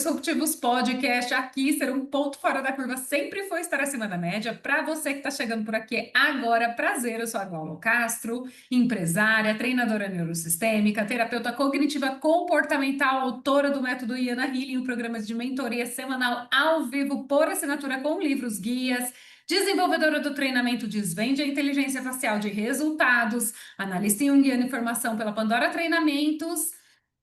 Disruptivos Podcast. Aqui ser um ponto fora da curva sempre foi estar acima da média. Para você que está chegando por aqui agora, prazer, eu sou a Glaucia Castro, empresária, treinadora neurosistêmica, terapeuta cognitiva comportamental, autora do método Iana Healing, um programa de mentoria semanal ao vivo por assinatura com livros, guias, desenvolvedora do treinamento Desvende a Inteligência Facial de Resultados, analista junguiana e formação pela Pandora Treinamentos,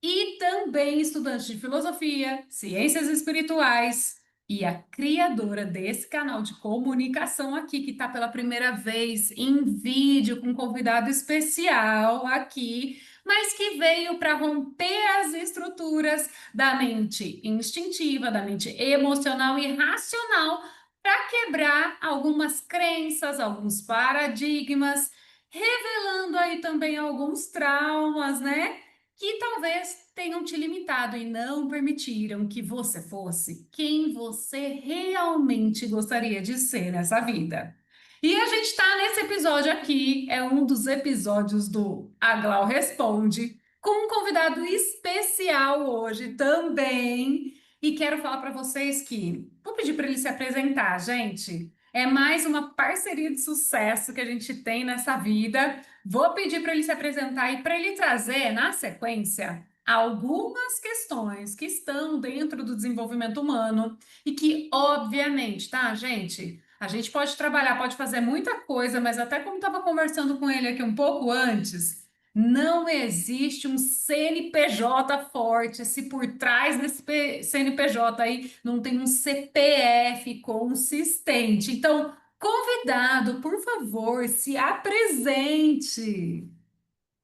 e também estudante de filosofia, ciências espirituais e a criadora desse canal de comunicação aqui, que está pela primeira vez em vídeo com um convidado especial aqui, mas que veio para romper as estruturas da mente instintiva, da mente emocional e racional, para quebrar algumas crenças, alguns paradigmas, revelando aí também alguns traumas, né? Que talvez tenham te limitado e não permitiram que você fosse quem você realmente gostaria de ser nessa vida. E a gente está nesse episódio aqui, é um dos episódios do A Glau Responde, com um convidado especial hoje também. E quero falar para vocês que vou pedir para ele se apresentar, gente. É mais uma parceria de sucesso que a gente tem nessa vida. Vou pedir para ele se apresentar e para ele trazer, na sequência, algumas questões que estão dentro do desenvolvimento humano e que, obviamente, tá, gente? A gente pode trabalhar, pode fazer muita coisa, mas até como estava conversando com ele aqui um pouco antes, não existe um CNPJ forte se por trás desse CNPJ aí não tem um CPF consistente. Então, convidado, por favor, se apresente.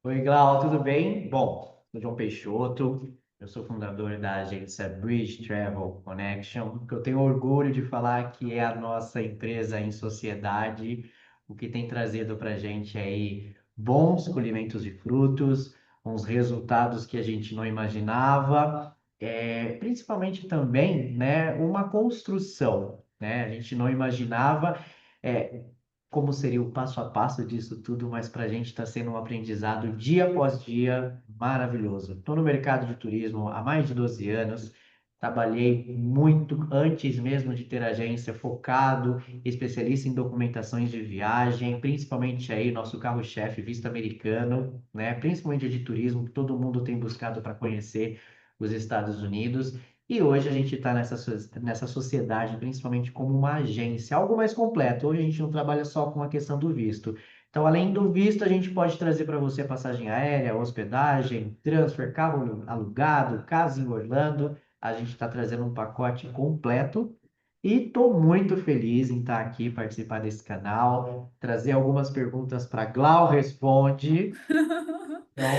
Oi, Glau, tudo bem? Bom, sou João Peixoto, eu sou fundador da agência Bridge Travel Connection, que eu tenho orgulho de falar que é a nossa empresa em sociedade, o que tem trazido para a gente aí bons colhimentos de frutos, uns resultados que a gente não imaginava, principalmente também, né, uma construção, né? A gente não imaginava. É, Como seria o passo a passo disso tudo, mas para a gente está sendo um aprendizado dia após dia maravilhoso. Estou no mercado de turismo há mais de 12 anos, trabalhei muito antes mesmo de ter agência, focado, especialista em documentações de viagem, principalmente aí nosso carro-chefe visto americano, né? Principalmente de turismo, que todo mundo tem buscado para conhecer os Estados Unidos. E hoje a gente está nessa sociedade, principalmente como uma agência, algo mais completo. Hoje a gente não trabalha só com a questão do visto. Então, além do visto, a gente pode trazer para você passagem aérea, hospedagem, transfer, carro alugado, casa em Orlando. A gente está trazendo um pacote completo. E estou muito feliz em estar aqui, participar desse canal, trazer algumas perguntas para Glau Responde. Então,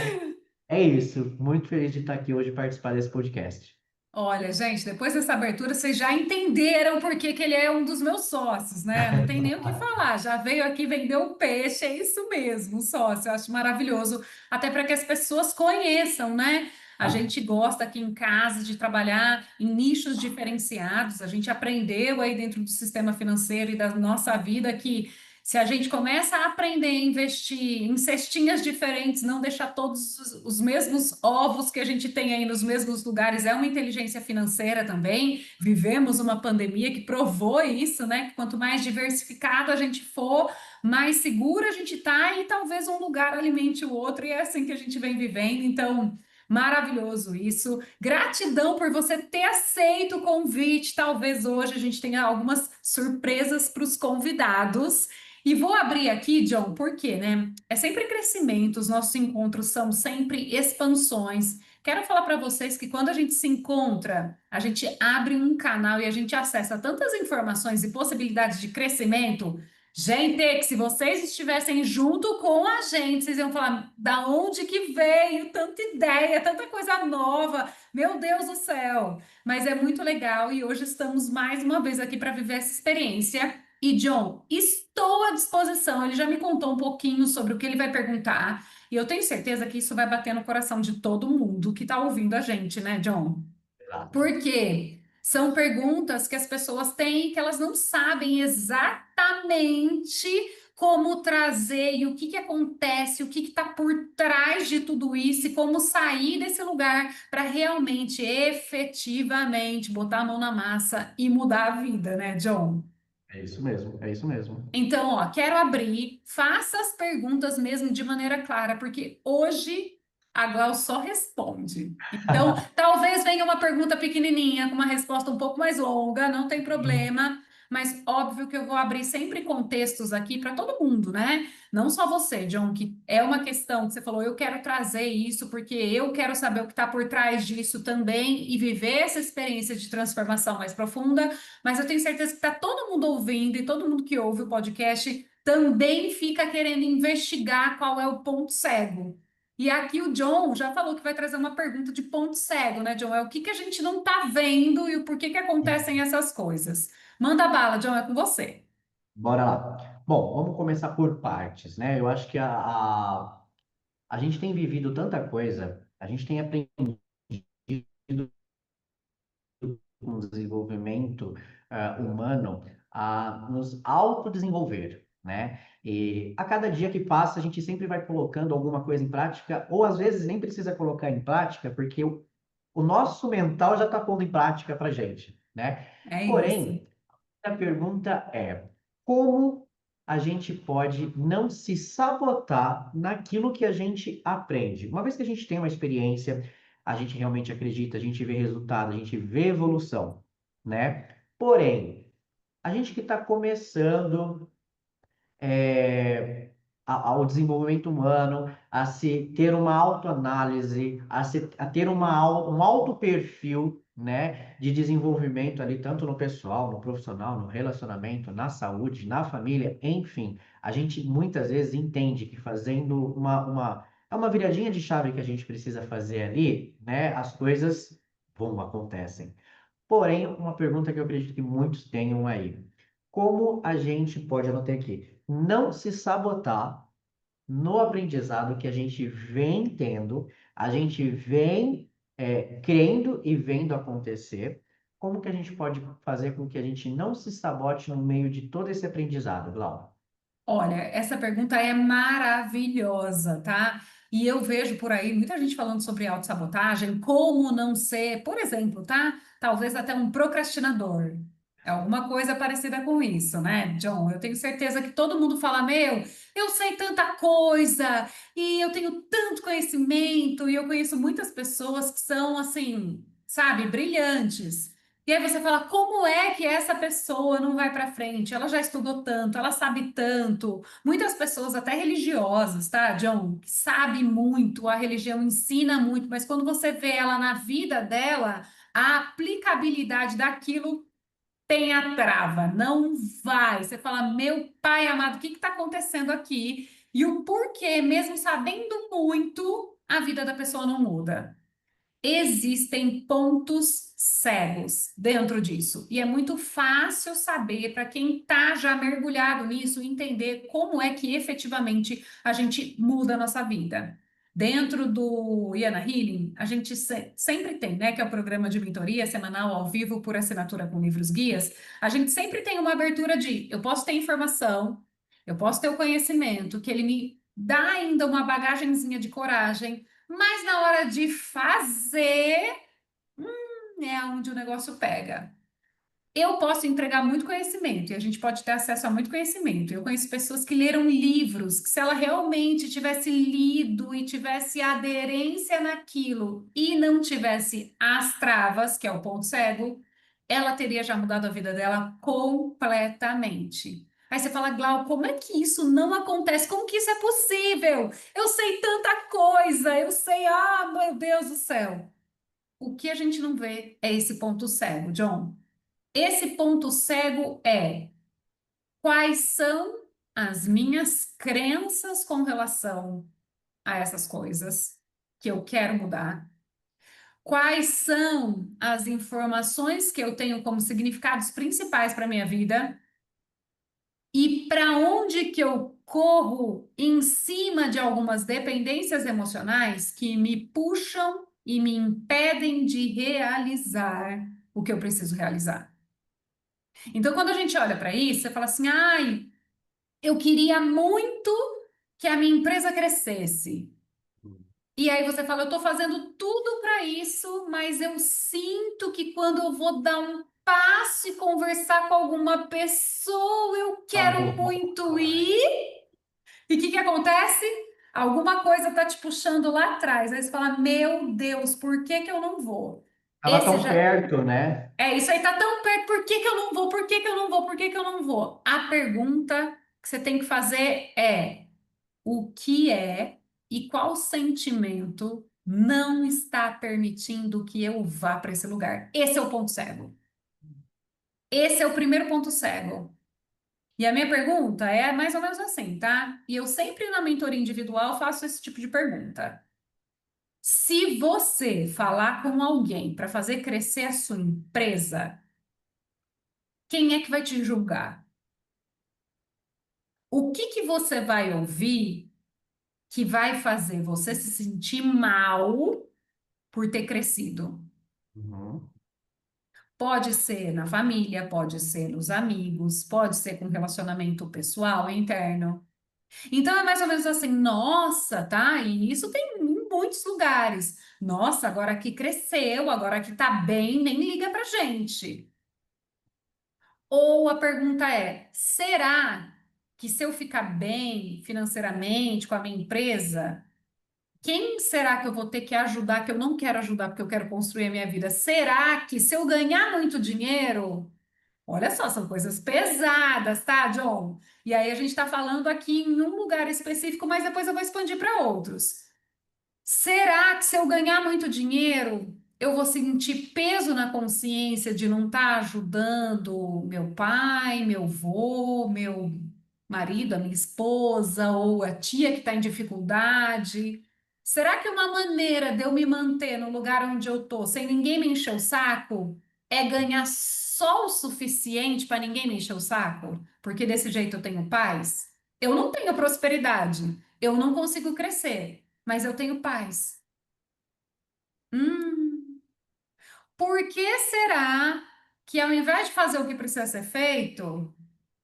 é isso. Muito feliz de estar aqui hoje e participar desse podcast. Olha, gente, depois dessa abertura, vocês já entenderam por que que ele é um dos meus sócios, né? Não tem nem o que falar. Já veio aqui vender o peixe, é isso mesmo, sócio. Eu acho maravilhoso, até para que as pessoas conheçam, né? A gente gosta aqui em casa de trabalhar em nichos diferenciados. A gente aprendeu aí dentro do sistema financeiro e da nossa vida que se a gente começa a aprender a investir em cestinhas diferentes, não deixar todos os mesmos ovos que a gente tem aí nos mesmos lugares, é uma inteligência financeira também. Vivemos uma pandemia que provou isso, né? Que quanto mais diversificado a gente for, mais seguro a gente tá e talvez um lugar alimente o outro, e é assim que a gente vem vivendo. Então, maravilhoso isso. Gratidão por você ter aceito o convite. Talvez hoje a gente tenha algumas surpresas para os convidados. E vou abrir aqui, John, porque, né? É sempre crescimento, os nossos encontros são sempre expansões. Quero falar para vocês que quando a gente se encontra, a gente abre um canal e a gente acessa tantas informações e possibilidades de crescimento. Gente, que se vocês estivessem junto com a gente, vocês iam falar da onde que veio tanta ideia, tanta coisa nova. Meu Deus do céu! Mas é muito legal e hoje estamos mais uma vez aqui para viver essa experiência. E John, estou à disposição. Ele já me contou um pouquinho sobre o que ele vai perguntar. E eu tenho certeza que isso vai bater no coração de todo mundo que está ouvindo a gente, né, John? Exato. Porque são perguntas que as pessoas têm que elas não sabem exatamente como trazer e o que que acontece, o que está por trás de tudo isso e como sair desse lugar para realmente, efetivamente, botar a mão na massa e mudar a vida, né, John? É isso mesmo, é isso mesmo. Então, ó, quero abrir, faça as perguntas mesmo de maneira clara, porque hoje a Glau só responde. Então, talvez venha uma pergunta pequenininha, com uma resposta um pouco mais longa, não tem problema, mas óbvio que eu vou abrir sempre contextos aqui para todo mundo, né? Não só você, John, que é uma questão que você falou, eu quero trazer isso porque eu quero saber o que está por trás disso também e viver essa experiência de transformação mais profunda. Mas eu tenho certeza que está todo mundo ouvindo e todo mundo que ouve o podcast também fica querendo investigar qual é o ponto cego. E aqui o John já falou que vai trazer uma pergunta de ponto cego, né, John? É o que que a gente não está vendo e o porquê que acontecem essas coisas. Manda bala, John, é com você. Bora lá. Bom, vamos começar por partes, né? Eu acho que a gente tem vivido tanta coisa, a gente tem aprendido com o desenvolvimento humano a nos autodesenvolver, né? E a cada dia que passa, a gente sempre vai colocando alguma coisa em prática, ou às vezes nem precisa colocar em prática, porque o nosso mental já está pondo em prática para gente, né? É isso. Porém, a pergunta é: como a gente pode não se sabotar naquilo que a gente aprende? Uma vez que a gente tem uma experiência, a gente realmente acredita, a gente vê resultado, a gente vê evolução, né? Porém, a gente que está começando é, ao desenvolvimento humano, a se ter uma autoanálise, a ter um alto perfil, né, de desenvolvimento ali, tanto no pessoal, no profissional, no relacionamento, na saúde, na família, enfim. A gente muitas vezes entende que fazendo é uma viradinha de chave que a gente precisa fazer ali, né, as coisas vão, acontecem. Porém, uma pergunta que eu acredito que muitos tenham aí. Como a gente pode, anotei aqui, não se sabotar no aprendizado que a gente vem tendo, a gente vem crendo e vendo acontecer? Como que a gente pode fazer com que a gente não se sabote no meio de todo esse aprendizado, Glau? Olha, essa pergunta é maravilhosa, tá? E eu vejo por aí muita gente falando sobre autossabotagem, como não ser, por exemplo, tá? Talvez até um procrastinador. É alguma coisa parecida com isso, né, John? Eu tenho certeza que todo mundo fala: Meu, eu sei tanta coisa e eu tenho tanto conhecimento, e eu conheço muitas pessoas que são assim, sabe, brilhantes. E aí você fala, como é que essa pessoa não vai para frente? Ela já estudou tanto, ela sabe tanto. Muitas pessoas, até religiosas, tá, John, que sabe muito, a religião ensina muito, mas quando você vê ela na vida dela, a aplicabilidade daquilo tem a trava, não vai. Você fala, meu pai amado, o que está acontecendo aqui? E o porquê, mesmo sabendo muito, a vida da pessoa não muda. Existem pontos cegos dentro disso. E é muito fácil saber, para quem está já mergulhado nisso, entender como é que efetivamente a gente muda a nossa vida. Dentro do Iana Healing, a gente sempre tem, né, que é o programa de mentoria semanal ao vivo por assinatura com livros guias, a gente sempre tem uma abertura de eu posso ter informação, eu posso ter o conhecimento, que ele me dá ainda uma bagagenzinha de coragem, mas na hora de fazer, é onde o negócio pega. Eu posso entregar muito conhecimento e a gente pode ter acesso a muito conhecimento. Eu conheço pessoas que leram livros, que se ela realmente tivesse lido e tivesse aderência naquilo e não tivesse as travas, que é o ponto cego, ela teria já mudado a vida dela completamente. Aí você fala, Glau, como é que isso não acontece? Como que isso é possível? Eu sei tanta coisa, eu sei, meu Deus do céu. O que a gente não vê é esse ponto cego, John. Esse ponto cego é quais são as minhas crenças com relação a essas coisas que eu quero mudar. Quais são as informações que eu tenho como significados principais para a minha vida e para onde que eu corro em cima de algumas dependências emocionais que me puxam e me impedem de realizar o que eu preciso realizar. Então, quando a gente olha para isso, você fala assim: ai, eu queria muito que a minha empresa crescesse. E aí você fala, eu estou fazendo tudo para isso, mas eu sinto que quando eu vou dar um passo e conversar com alguma pessoa, eu Não quero vou muito falar. ir. E o que que acontece? Alguma coisa tá te puxando lá atrás. Aí você fala, meu Deus, por que que eu não vou? Tava Esse tão já perto, né? é isso aí, tá tão perto, por que que eu não vou? Por que que eu não vou? Por que que eu não vou? A pergunta que você tem que fazer é: o que é e qual sentimento não está permitindo que eu vá para esse lugar? Esse é o ponto cego. Esse é o primeiro ponto cego. E a minha pergunta é mais ou menos assim, tá? E eu sempre na mentoria individual faço esse tipo de pergunta. Se você falar com alguém para fazer crescer a sua empresa, quem é que vai te julgar? O que que você vai ouvir que vai fazer você se sentir mal por ter crescido? Uhum. Pode ser na família, pode ser nos amigos, pode ser com relacionamento pessoal, interno. Então é mais ou menos assim, nossa, tá? E isso tem em muitos lugares. Nossa, agora que cresceu, agora que tá bem, nem liga pra gente. Ou a pergunta é: será que se eu ficar bem financeiramente com a minha empresa, quem será que eu vou ter que ajudar que eu não quero ajudar porque eu quero construir a minha vida? Será que se eu ganhar muito dinheiro, olha só, são coisas pesadas, tá, John? E aí a gente está falando aqui em um lugar específico, mas depois eu vou expandir para outros. Será que se eu ganhar muito dinheiro, eu vou sentir peso na consciência de não estar ajudando meu pai, meu avô, meu marido, a minha esposa ou a tia que está em dificuldade? Será que uma maneira de eu me manter no lugar onde eu tô, sem ninguém me encher o saco, é ganhar só o suficiente para ninguém me encher o saco? Porque desse jeito eu tenho paz? Eu não tenho prosperidade, eu não consigo crescer, mas eu tenho paz. Hum, por que será que ao invés de fazer o que precisa ser feito,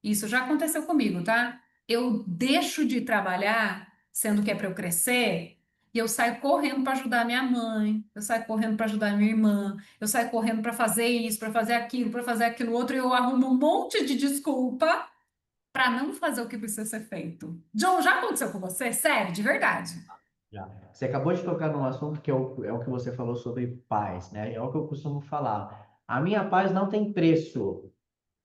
isso já aconteceu comigo, tá? Eu deixo de trabalhar, sendo que é para eu crescer, e eu saio correndo para ajudar minha mãe, eu saio correndo para ajudar minha irmã, eu saio correndo para fazer isso, para fazer aquilo outro, e eu arrumo um monte de desculpa para não fazer o que precisa ser feito. John, já aconteceu com você? Sério, de verdade? Já. Você acabou de tocar num assunto que é o que você falou sobre paz, né? É o que eu costumo falar. A minha paz não tem preço,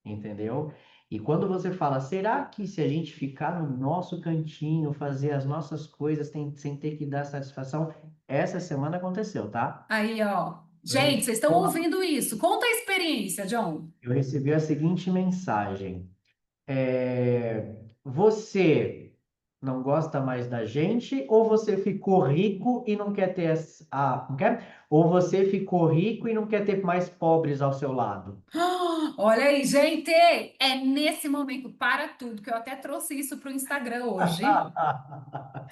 entendeu? E quando você fala, será que se a gente ficar no nosso cantinho, fazer as nossas coisas sem ter que dar satisfação? Essa semana aconteceu, tá? Aí, ó. Eu Gente, recebi vocês estão uma- ouvindo isso? Conta a experiência, John. eu recebi a seguinte mensagem. Você não gosta mais da gente, ou você ficou rico e não quer ter não quer? Ou você ficou rico e não quer ter mais pobres ao seu lado? Olha aí, gente, é nesse momento, para tudo, que eu até trouxe isso para o Instagram hoje,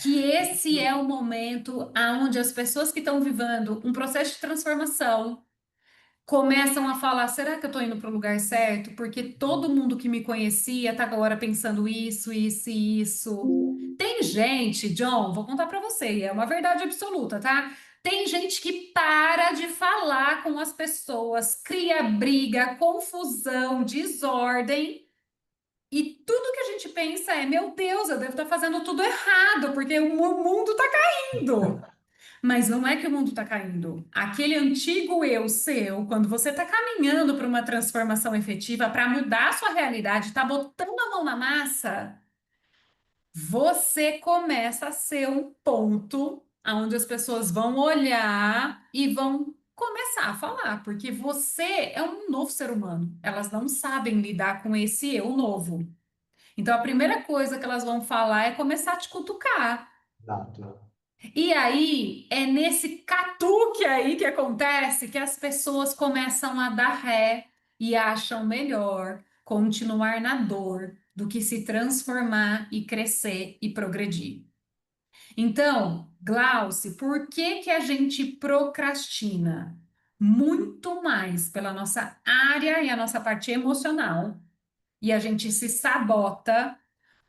que esse é o momento onde as pessoas que estão vivendo um processo de transformação começam a falar: será que eu estou indo para o lugar certo? Porque todo mundo que me conhecia está agora pensando isso, isso e isso. Tem gente, John, vou contar para você, e é uma verdade absoluta, tá? Tem gente que para de falar com as pessoas, cria briga, confusão, desordem, e tudo que a gente pensa é: meu Deus, eu devo estar fazendo tudo errado, porque o mundo está caindo. Mas não é que o mundo está caindo. Aquele antigo eu seu, quando você está caminhando para uma transformação efetiva, para mudar a sua realidade, está botando a mão na massa, você começa a ser um ponto onde as pessoas vão olhar e vão começar a falar, porque você é um novo ser humano. Elas não sabem lidar com esse eu novo. Então, a primeira coisa que elas vão falar é começar a te cutucar. Exato. E aí, é nesse catuque aí que acontece que as pessoas começam a dar ré e acham melhor continuar na dor do que se transformar e crescer e progredir. Então, Glauce, por que que a gente procrastina? Muito mais pela nossa área e a nossa parte emocional, e a gente se sabota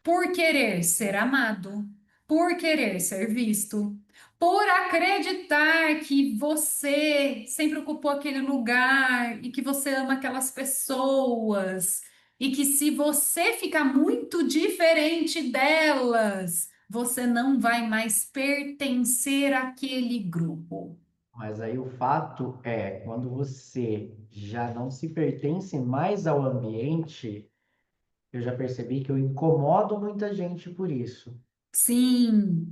por querer ser amado, por querer ser visto, por acreditar que você sempre ocupou aquele lugar e que você ama aquelas pessoas e que se você ficar muito diferente delas, você não vai mais pertencer àquele grupo. Mas aí o fato é, quando você já não se pertence mais ao ambiente, eu já percebi que eu incomodo muita gente por isso. Sim,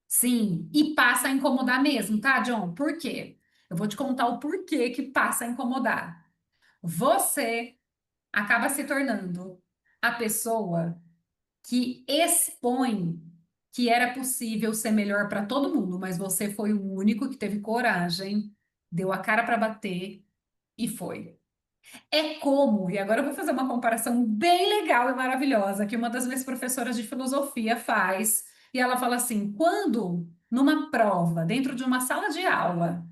sim. E passa a incomodar mesmo, tá, John? Por quê? Eu vou te contar o porquê que passa a incomodar. Você acaba se tornando a pessoa que expõe que era possível ser melhor para todo mundo, mas você foi o único que teve coragem, deu a cara para bater e foi. É como, e agora eu vou fazer uma comparação bem legal e maravilhosa que uma das minhas professoras de filosofia faz, e ela fala assim: quando numa prova, dentro de uma sala de aula,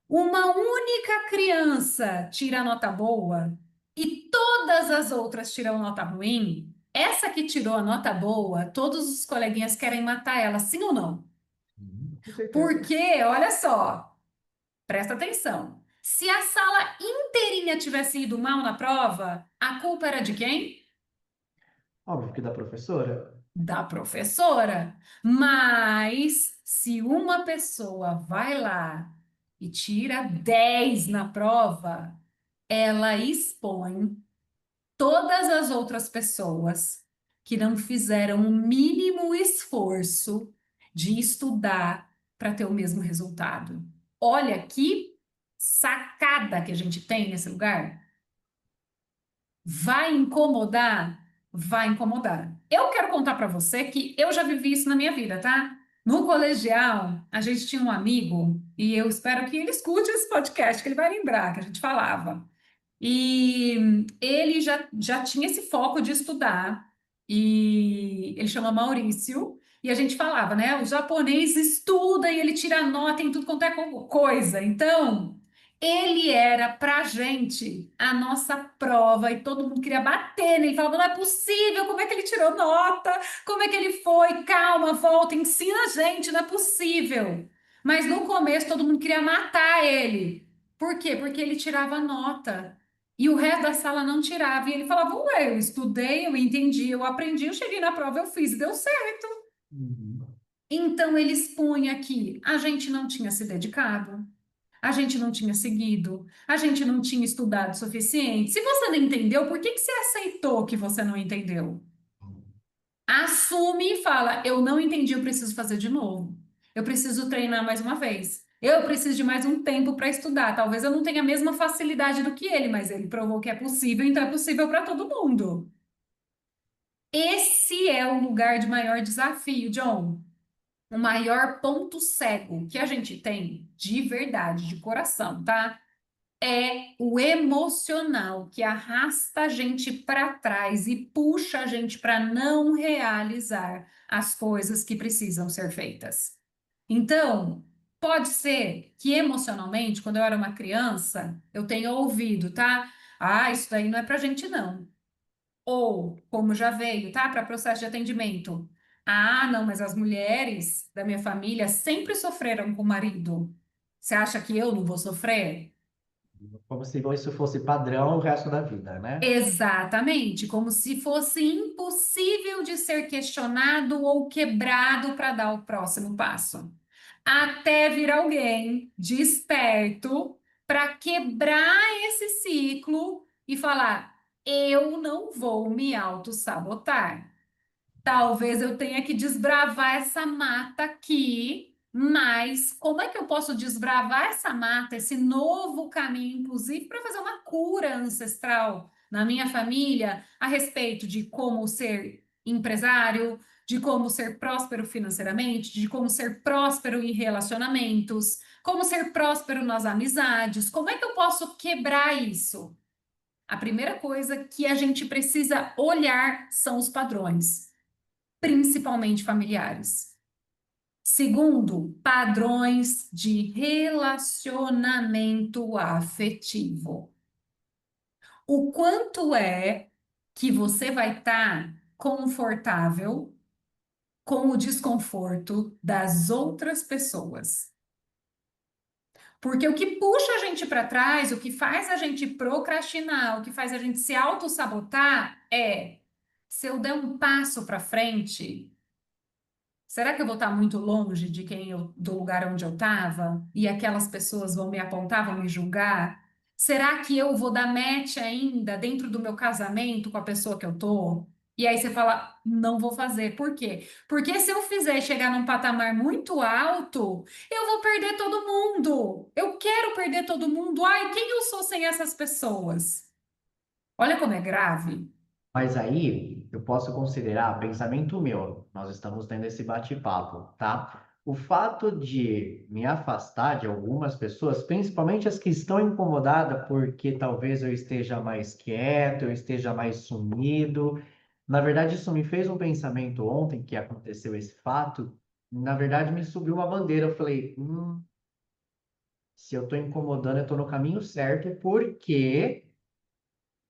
uma única criança tira nota boa e todas as outras tiram nota ruim, essa que tirou a nota boa, todos os coleguinhas querem matar ela, sim ou não? Com certeza. Porque, olha só, presta atenção. Se a sala inteirinha tivesse ido mal na prova, a culpa era de quem? Óbvio que da professora. Da professora. Mas se uma pessoa vai lá e tira 10 na prova, ela expõe todas as outras pessoas que não fizeram o mínimo esforço de estudar para ter o mesmo resultado. Olha que sacada que a gente tem nesse lugar. Vai incomodar? Vai incomodar. Eu quero contar para você que eu já vivi isso na minha vida, tá? No colegial, a gente tinha um amigo, e eu espero que ele escute esse podcast, que ele vai lembrar que a gente falava. E ele já tinha esse foco de estudar, e ele chama Maurício, e a gente falava, né? O japonês estuda e ele tira nota em tudo quanto é coisa. Então, ele era pra gente a nossa prova, e todo mundo queria bater nele, falava, não é possível, como é que ele tirou nota? Como é que ele foi? Calma, volta, ensina a gente, não é possível. Mas no começo todo mundo queria matar ele. Por quê? Porque ele tirava nota. E o resto da sala não tirava. E ele falava: ué, eu estudei, eu entendi, eu aprendi, eu cheguei na prova, eu fiz, e deu certo. Uhum. Então ele expunha que a gente não tinha se dedicado, a gente não tinha seguido, a gente não tinha estudado o suficiente. Se você não entendeu, por que que você aceitou que você não entendeu? Assume e fala: eu não entendi, eu preciso fazer de novo. Eu preciso treinar mais uma vez. Eu preciso de mais um tempo para estudar. Talvez eu não tenha a mesma facilidade do que ele, mas ele provou que é possível, então é possível para todo mundo. Esse é o lugar de maior desafio, John. O maior ponto cego que a gente tem de verdade, de coração, tá? É o emocional que arrasta a gente para trás e puxa a gente para não realizar as coisas que precisam ser feitas. Então, pode ser que emocionalmente, quando eu era uma criança, eu tenha ouvido, tá? Ah, isso daí não é pra gente, não. Ou, como já veio, tá? Para processo de atendimento. Ah, não, mas as mulheres da minha família sempre sofreram com o marido. Você acha que eu não vou sofrer? Como se isso fosse padrão o resto da vida, né? Exatamente, como se fosse impossível de ser questionado ou quebrado para dar o próximo passo. Até vir alguém desperto para quebrar esse ciclo e falar: eu não vou me auto-sabotar. Talvez eu tenha que desbravar essa mata aqui, mas como é que eu posso desbravar essa mata, esse novo caminho, inclusive para fazer uma cura ancestral na minha família a respeito de como ser empresário, de como ser próspero financeiramente, de como ser próspero em relacionamentos, como ser próspero nas amizades? Como é que eu posso quebrar isso? A primeira coisa que a gente precisa olhar são os padrões, principalmente familiares. Segundo, padrões de relacionamento afetivo. O quanto é que você vai estar confortável com o desconforto das outras pessoas. Porque o que puxa a gente para trás, o que faz a gente procrastinar, o que faz a gente se auto-sabotar é: se eu der um passo para frente, será que eu vou estar muito longe de do lugar onde eu estava? E aquelas pessoas vão me apontar, vão me julgar? Será que eu vou dar match ainda dentro do meu casamento com a pessoa que eu tô? E aí você fala, não vou fazer. Por quê? Porque se eu fizer e chegar num patamar muito alto, eu vou perder todo mundo. Eu quero perder todo mundo. Ai, quem eu sou sem essas pessoas? Olha como é grave. Mas aí eu posso considerar pensamento meu. Nós estamos tendo esse bate-papo, tá? O fato de me afastar de algumas pessoas, principalmente as que estão incomodadas porque talvez eu esteja mais quieto, eu esteja mais sumido. Na verdade, isso me fez um pensamento ontem que aconteceu esse fato. Na verdade, me subiu uma bandeira. Eu falei, se eu estou incomodando, eu estou no caminho certo, porque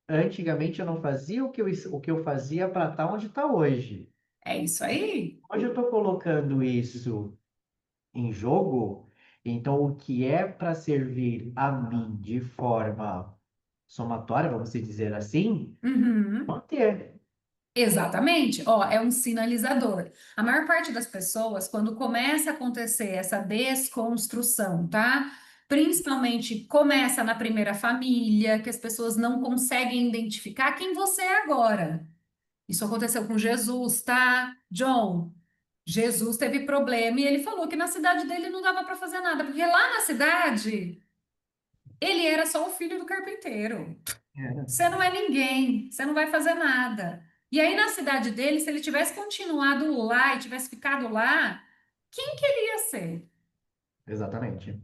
antigamente eu não fazia o que eu fazia para estar onde está hoje. É isso aí. Hoje eu estou colocando isso em jogo, então o que é para servir a mim de forma somatória, vamos dizer assim, Uhum. manter. Exatamente, ó, é um sinalizador. A maior parte das pessoas, quando começa a acontecer essa desconstrução, tá? Principalmente começa na primeira família, que as pessoas não conseguem identificar quem você é agora. Isso aconteceu com Jesus, tá? John, Jesus teve problema e ele falou que na cidade dele não dava para fazer nada, porque lá na cidade ele era só o filho do carpinteiro. É, Você não é ninguém, você não vai fazer nada. E aí, na cidade dele, se ele tivesse continuado lá e tivesse ficado lá, quem que ele ia ser? exatamente.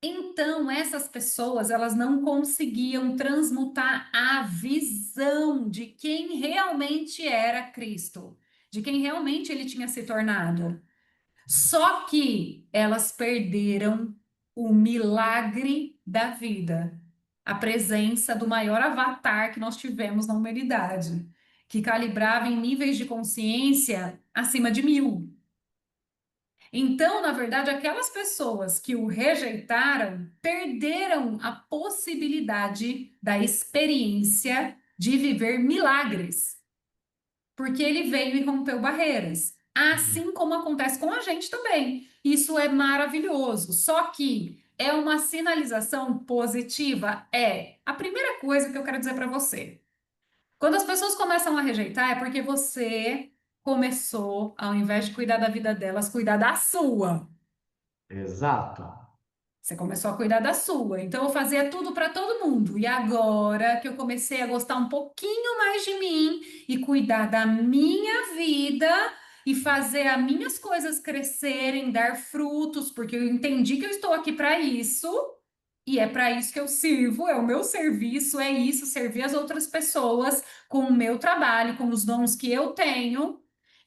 Então, essas pessoas, elas não conseguiam transmutar a visão de quem realmente era Cristo, de quem realmente ele tinha se tornado. Só que elas perderam o milagre da vida, a presença do maior avatar que nós tivemos na humanidade, que calibrava em níveis de consciência acima de 1000. Então, na verdade, aquelas pessoas que o rejeitaram perderam a possibilidade da experiência de viver milagres porque ele veio e rompeu barreiras. Assim como acontece com a gente também. Isso é maravilhoso. Só que é uma sinalização positiva? É. A primeira coisa que eu quero dizer para você: quando as pessoas começam a rejeitar, é porque você começou, ao invés de cuidar da vida delas, cuidar da sua. Exato. Você começou a cuidar da sua, então eu fazia tudo para todo mundo. E agora que eu comecei a gostar um pouquinho mais de mim e cuidar da minha vida e fazer as minhas coisas crescerem, dar frutos, porque eu entendi que eu estou aqui para isso e é para isso que eu sirvo, é o meu serviço, é isso, servir as outras pessoas com o meu trabalho, com os dons que eu tenho.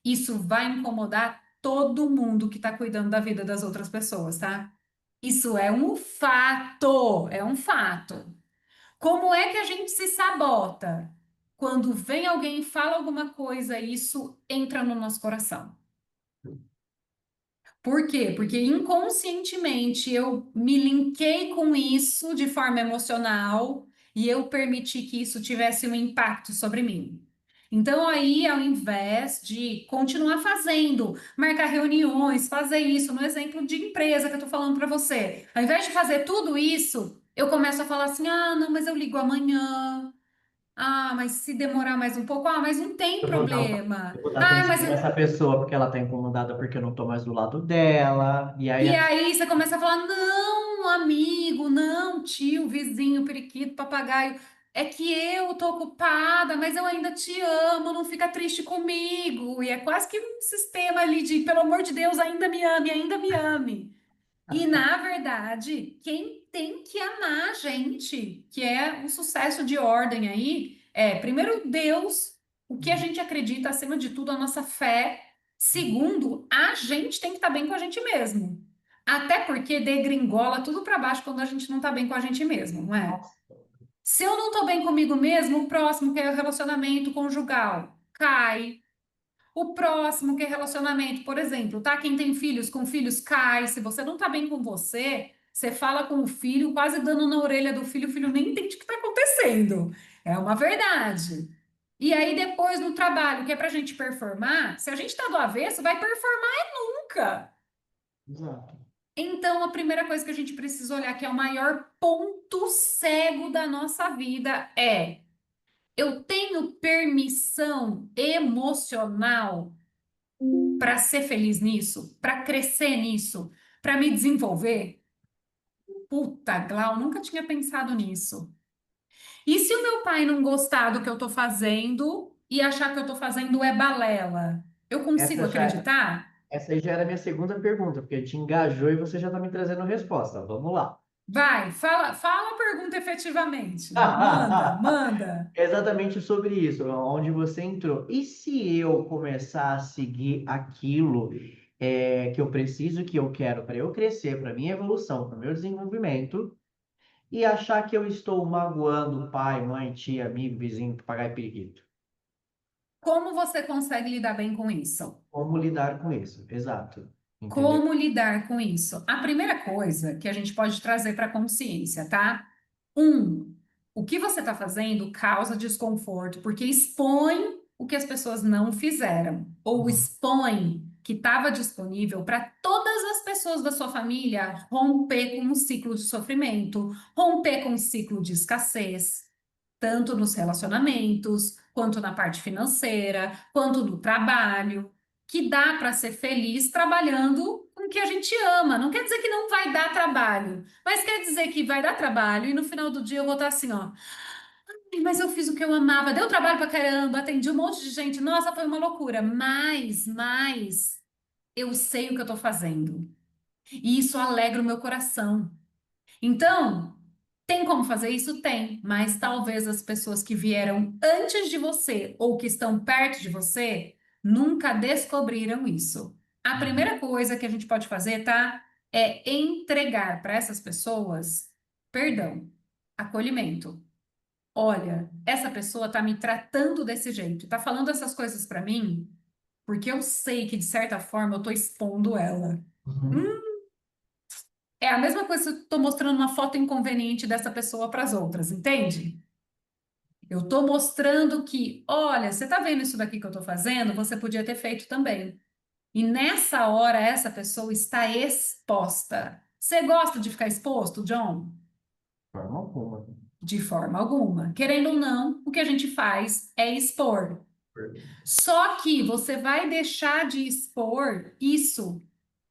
Isso vai incomodar todo mundo que está cuidando da vida das outras pessoas, tá? Isso é um fato, é um fato. Como é que a gente se sabota? Quando vem alguém e fala alguma coisa, isso entra no nosso coração. Por quê? Porque inconscientemente eu me linkei com isso de forma emocional e eu permiti que isso tivesse um impacto sobre mim. Então, aí, ao invés de continuar fazendo, marcar reuniões, fazer isso, no exemplo de empresa que eu tô falando para você, ao invés de fazer tudo isso, eu começo a falar assim: ah, não, mas eu ligo amanhã. Ah, mas se demorar mais um pouco, ah, mas não tem Eu vou dar, problema. eu vou dar Ah, atenção mas para essa pessoa porque ela está incomodada porque eu não estou mais do lado dela. E aí, e aí você começa a falar: não, amigo, não, tio, vizinho, periquito, papagaio. É que eu tô ocupada, mas eu ainda te amo, não fica triste comigo. E é quase que um sistema ali de, pelo amor de Deus, ainda me ame, ainda me ame. E na verdade, quem tem que amar a gente, que é um sucesso de ordem aí, é primeiro Deus, o que a gente acredita, acima de tudo, a nossa fé. Segundo, a gente tem que estar bem com a gente mesmo. Até porque degringola tudo para baixo quando a gente não tá bem com a gente mesmo, não é? Se eu não tô bem comigo mesmo, o próximo, que é o relacionamento conjugal, cai. O próximo, que é relacionamento, por exemplo, tá? Quem tem filhos, com filhos cai. Se você não tá bem com você, você fala com o filho, quase dando na orelha do filho, o filho nem entende o que tá acontecendo. É uma verdade. E aí, depois no trabalho, que é pra gente performar, se a gente tá do avesso, vai performar nunca. Exato. Então, a primeira coisa que a gente precisa olhar, que é o maior ponto cego da nossa vida, é: eu tenho permissão emocional para ser feliz nisso, para crescer nisso, para me desenvolver? Puta, Glau, nunca tinha pensado nisso. E se o meu pai não gostar do que eu tô fazendo e achar que eu tô fazendo é balela, eu consigo Essa já, acreditar? essa aí já era a minha segunda pergunta, porque te engajou e você já está me trazendo resposta. Vamos lá. Vai, fala a pergunta efetivamente. Manda, manda. Exatamente sobre isso, onde você entrou. E se eu começar a seguir aquilo que eu preciso, que eu quero para eu crescer, para minha evolução, para o meu desenvolvimento, e achar que eu estou magoando pai, mãe, tia, amigo, vizinho, papagaio e periquito? Como você consegue lidar bem com isso? Como lidar com isso? Exato. Entendeu? Como lidar com isso? A primeira coisa que a gente pode trazer para a consciência, tá? Um, o que você está fazendo causa desconforto porque expõe o que as pessoas não fizeram, ou Uhum. expõe que estava disponível para todas as pessoas da sua família romper com um ciclo de sofrimento, romper com um ciclo de escassez, tanto nos relacionamentos, quanto na parte financeira, quanto no trabalho, que dá para ser feliz trabalhando com o que a gente ama. Não quer dizer que não vai dar trabalho, mas quer dizer que vai dar trabalho e no final do dia eu vou estar assim, ó. "Ai, mas eu fiz o que eu amava, deu trabalho pra caramba, atendi um monte de gente, nossa, foi uma loucura. Mas eu sei o que eu tô fazendo. E isso alegra o meu coração. Então, tem como fazer isso? Tem, mas talvez as pessoas que vieram antes de você ou que estão perto de você nunca descobriram isso. A primeira coisa que a gente pode fazer, tá? É entregar para essas pessoas perdão, acolhimento. Olha, essa pessoa tá me tratando desse jeito, tá falando essas coisas para mim, porque eu sei que de certa forma eu tô expondo ela. Uhum. É a mesma coisa se eu estou mostrando uma foto inconveniente dessa pessoa para as outras, entende? Eu estou mostrando que, olha, você está vendo isso daqui que eu estou fazendo? Você podia ter feito também. E nessa hora, essa pessoa está exposta. Você gosta de ficar exposto, John? Forma alguma. De forma alguma. Querendo ou não, o que a gente faz é expor. Só que você vai deixar de expor isso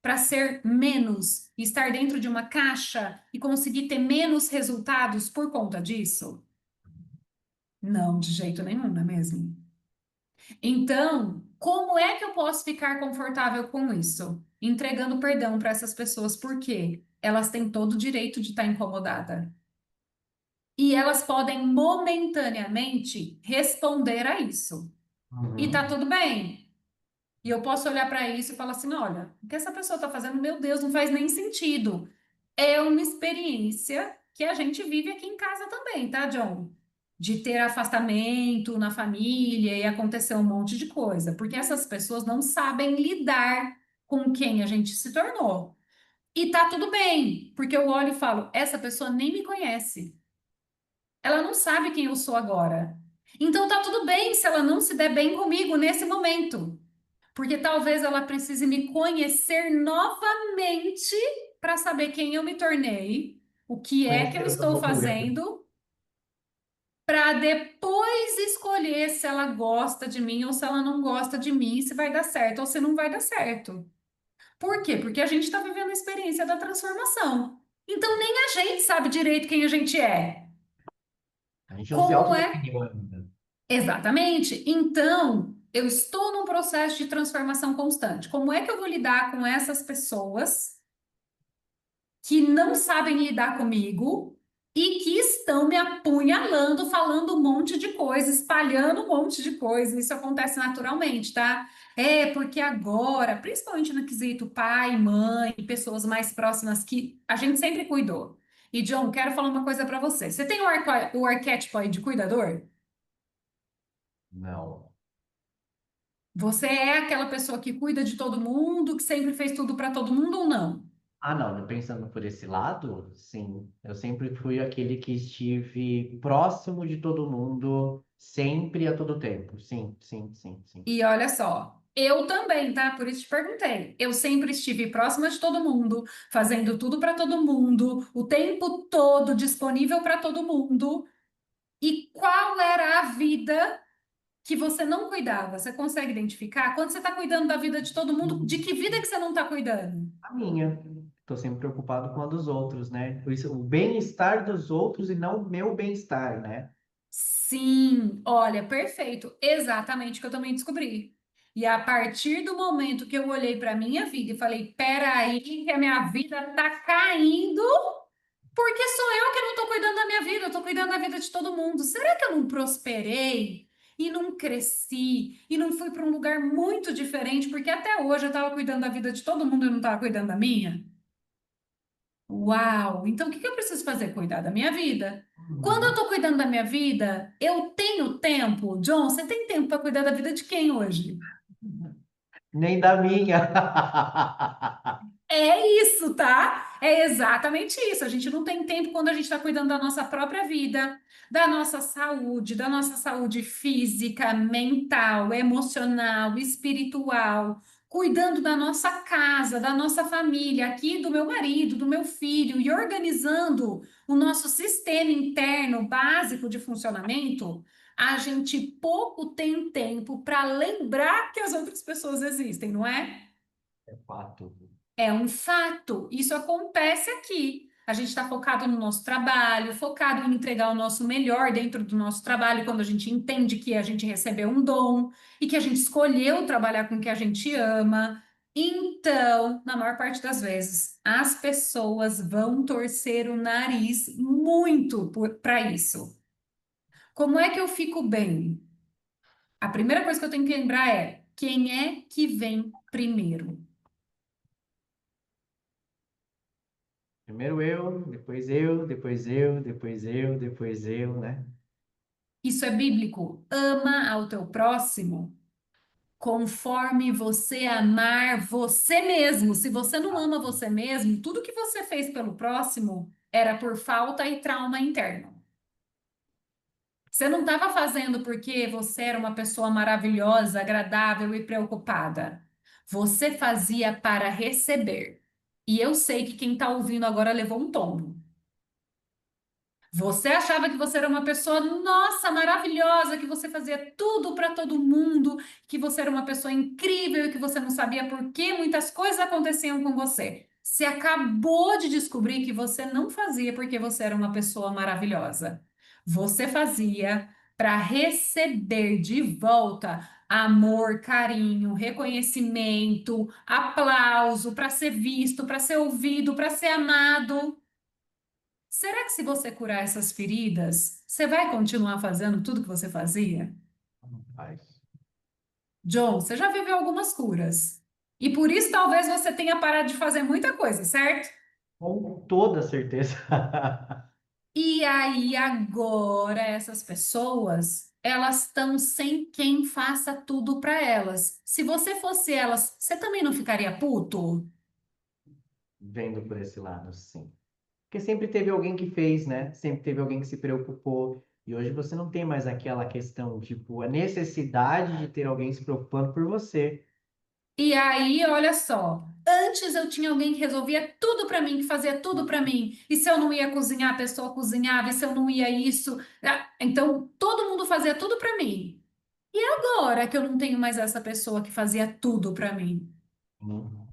para ser menos, estar dentro de uma caixa e conseguir ter menos resultados por conta disso? Não, de jeito nenhum, não é mesmo? Então, como é que eu posso ficar confortável com isso? Entregando perdão para essas pessoas, porque elas têm todo o direito de estar incomodada. E elas podem momentaneamente responder a isso. E tá Uhum. tudo bem. E eu posso olhar para isso e falar assim: olha, o que essa pessoa está fazendo, meu Deus, não faz nem sentido. É uma experiência que a gente vive aqui em casa também, tá, John? De ter afastamento na família e acontecer um monte de coisa, porque essas pessoas não sabem lidar com quem a gente se tornou. E tá tudo bem, porque eu olho e falo: essa pessoa nem me conhece. Ela não sabe quem eu sou agora. Então tá tudo bem se ela não se der bem comigo nesse momento. Porque talvez ela precise me conhecer novamente para saber quem eu me tornei, o que é que Conhecer eu a sua estou cultura. fazendo, para depois escolher se ela gosta de mim ou se ela não gosta de mim, se vai dar certo ou se não vai dar certo. Por quê? Porque a gente está vivendo a experiência da transformação. Então nem a gente sabe direito quem a gente é. A gente não se Como é? autodefiniu ainda. Exatamente. Então, eu estou num processo de transformação constante. Como é que eu vou lidar com essas pessoas que não sabem lidar comigo e que estão me apunhalando, falando um monte de coisa, espalhando um monte de coisa? Isso acontece naturalmente, tá? É porque agora, principalmente no quesito pai, mãe, pessoas mais próximas que a gente sempre cuidou. E John, quero falar uma coisa para você. Você tem o arquétipo aí de cuidador? Não. Você é aquela pessoa que cuida de todo mundo, que sempre fez tudo para todo mundo ou não? Ah, não, pensando por esse lado, sim. Eu sempre fui aquele que estive próximo de todo mundo, sempre a todo tempo. Sim, sim, sim, sim. E olha só, eu também, tá? Por isso te perguntei. Eu sempre estive próxima de todo mundo, fazendo tudo para todo mundo, o tempo todo disponível para todo mundo. E qual era a vida que você não cuidava? Você consegue identificar? Quando você está cuidando da vida de todo mundo, de que vida que você não está cuidando? A minha. Estou sempre preocupado com a dos outros, né? Por isso, o bem-estar dos outros e não o meu bem-estar, né? Sim, olha, perfeito. Exatamente o que eu também descobri. E a partir do momento que eu olhei para minha vida e falei, peraí, que a minha vida tá caindo, porque sou eu que não estou cuidando da minha vida, eu estou cuidando da vida de todo mundo. Será que eu não prosperei e não cresci e não fui para um lugar muito diferente, porque até hoje eu estava cuidando da vida de todo mundo e não estava cuidando da minha? Uau! Então, o que que eu preciso fazer? Cuidar da minha vida. Quando eu Uhum. estou cuidando da minha vida, eu tenho tempo. John, você tem tempo para cuidar da vida de quem hoje? Nem da minha. É isso, tá? É exatamente isso. A gente não tem tempo quando a gente está cuidando da nossa própria vida, da nossa saúde física, mental, emocional, espiritual, cuidando da nossa casa, da nossa família, aqui do meu marido, do meu filho, e organizando o nosso sistema interno básico de funcionamento. A gente pouco tem tempo para lembrar que as outras pessoas existem, não é? É fato. É um fato. Isso acontece aqui. A gente está focado no nosso trabalho, focado em entregar o nosso melhor dentro do nosso trabalho, quando a gente entende que a gente recebeu um dom e que a gente escolheu trabalhar com o que a gente ama. Então, na maior parte das vezes, as pessoas vão torcer o nariz muito para isso. Como é que eu fico bem? A primeira coisa que eu tenho que lembrar é quem é que vem primeiro. Primeiro eu, depois eu, depois eu, depois eu, depois eu, né? Isso é bíblico. Ama ao teu próximo conforme você amar você mesmo. Se você não ama você mesmo, tudo que você fez pelo próximo era por falta e trauma interno. Você não estava fazendo porque você era uma pessoa maravilhosa, agradável e preocupada. Você fazia para receber. E eu sei que quem está ouvindo agora levou um tombo. Você achava que você era uma pessoa, nossa, maravilhosa, que você fazia tudo para todo mundo, que você era uma pessoa incrível e que você não sabia por que muitas coisas aconteciam com você. Você acabou de descobrir que você não fazia porque você era uma pessoa maravilhosa. Você fazia para receber de volta amor, carinho, reconhecimento, aplauso, para ser visto, para ser ouvido, para ser amado. Será que se você curar essas feridas, você vai continuar fazendo tudo que você fazia? Não faz. John, você já viveu algumas curas. E por isso talvez você tenha parado de fazer muita coisa, certo? Com toda certeza. E aí agora essas pessoas, elas estão sem quem faça tudo para elas. Se você fosse elas, você também não ficaria puto? Vendo por esse lado, sim. Porque sempre teve alguém que fez, né? Sempre teve alguém que se preocupou. E hoje você não tem mais aquela questão, tipo, a necessidade de ter alguém se preocupando por você. E aí, olha só, antes eu tinha alguém que resolvia tudo pra mim, que fazia tudo pra mim. E se eu não ia cozinhar, a pessoa cozinhava, e se eu não ia isso, então todo mundo fazia tudo pra mim. E agora que eu não tenho mais essa pessoa que fazia tudo pra mim? Hum.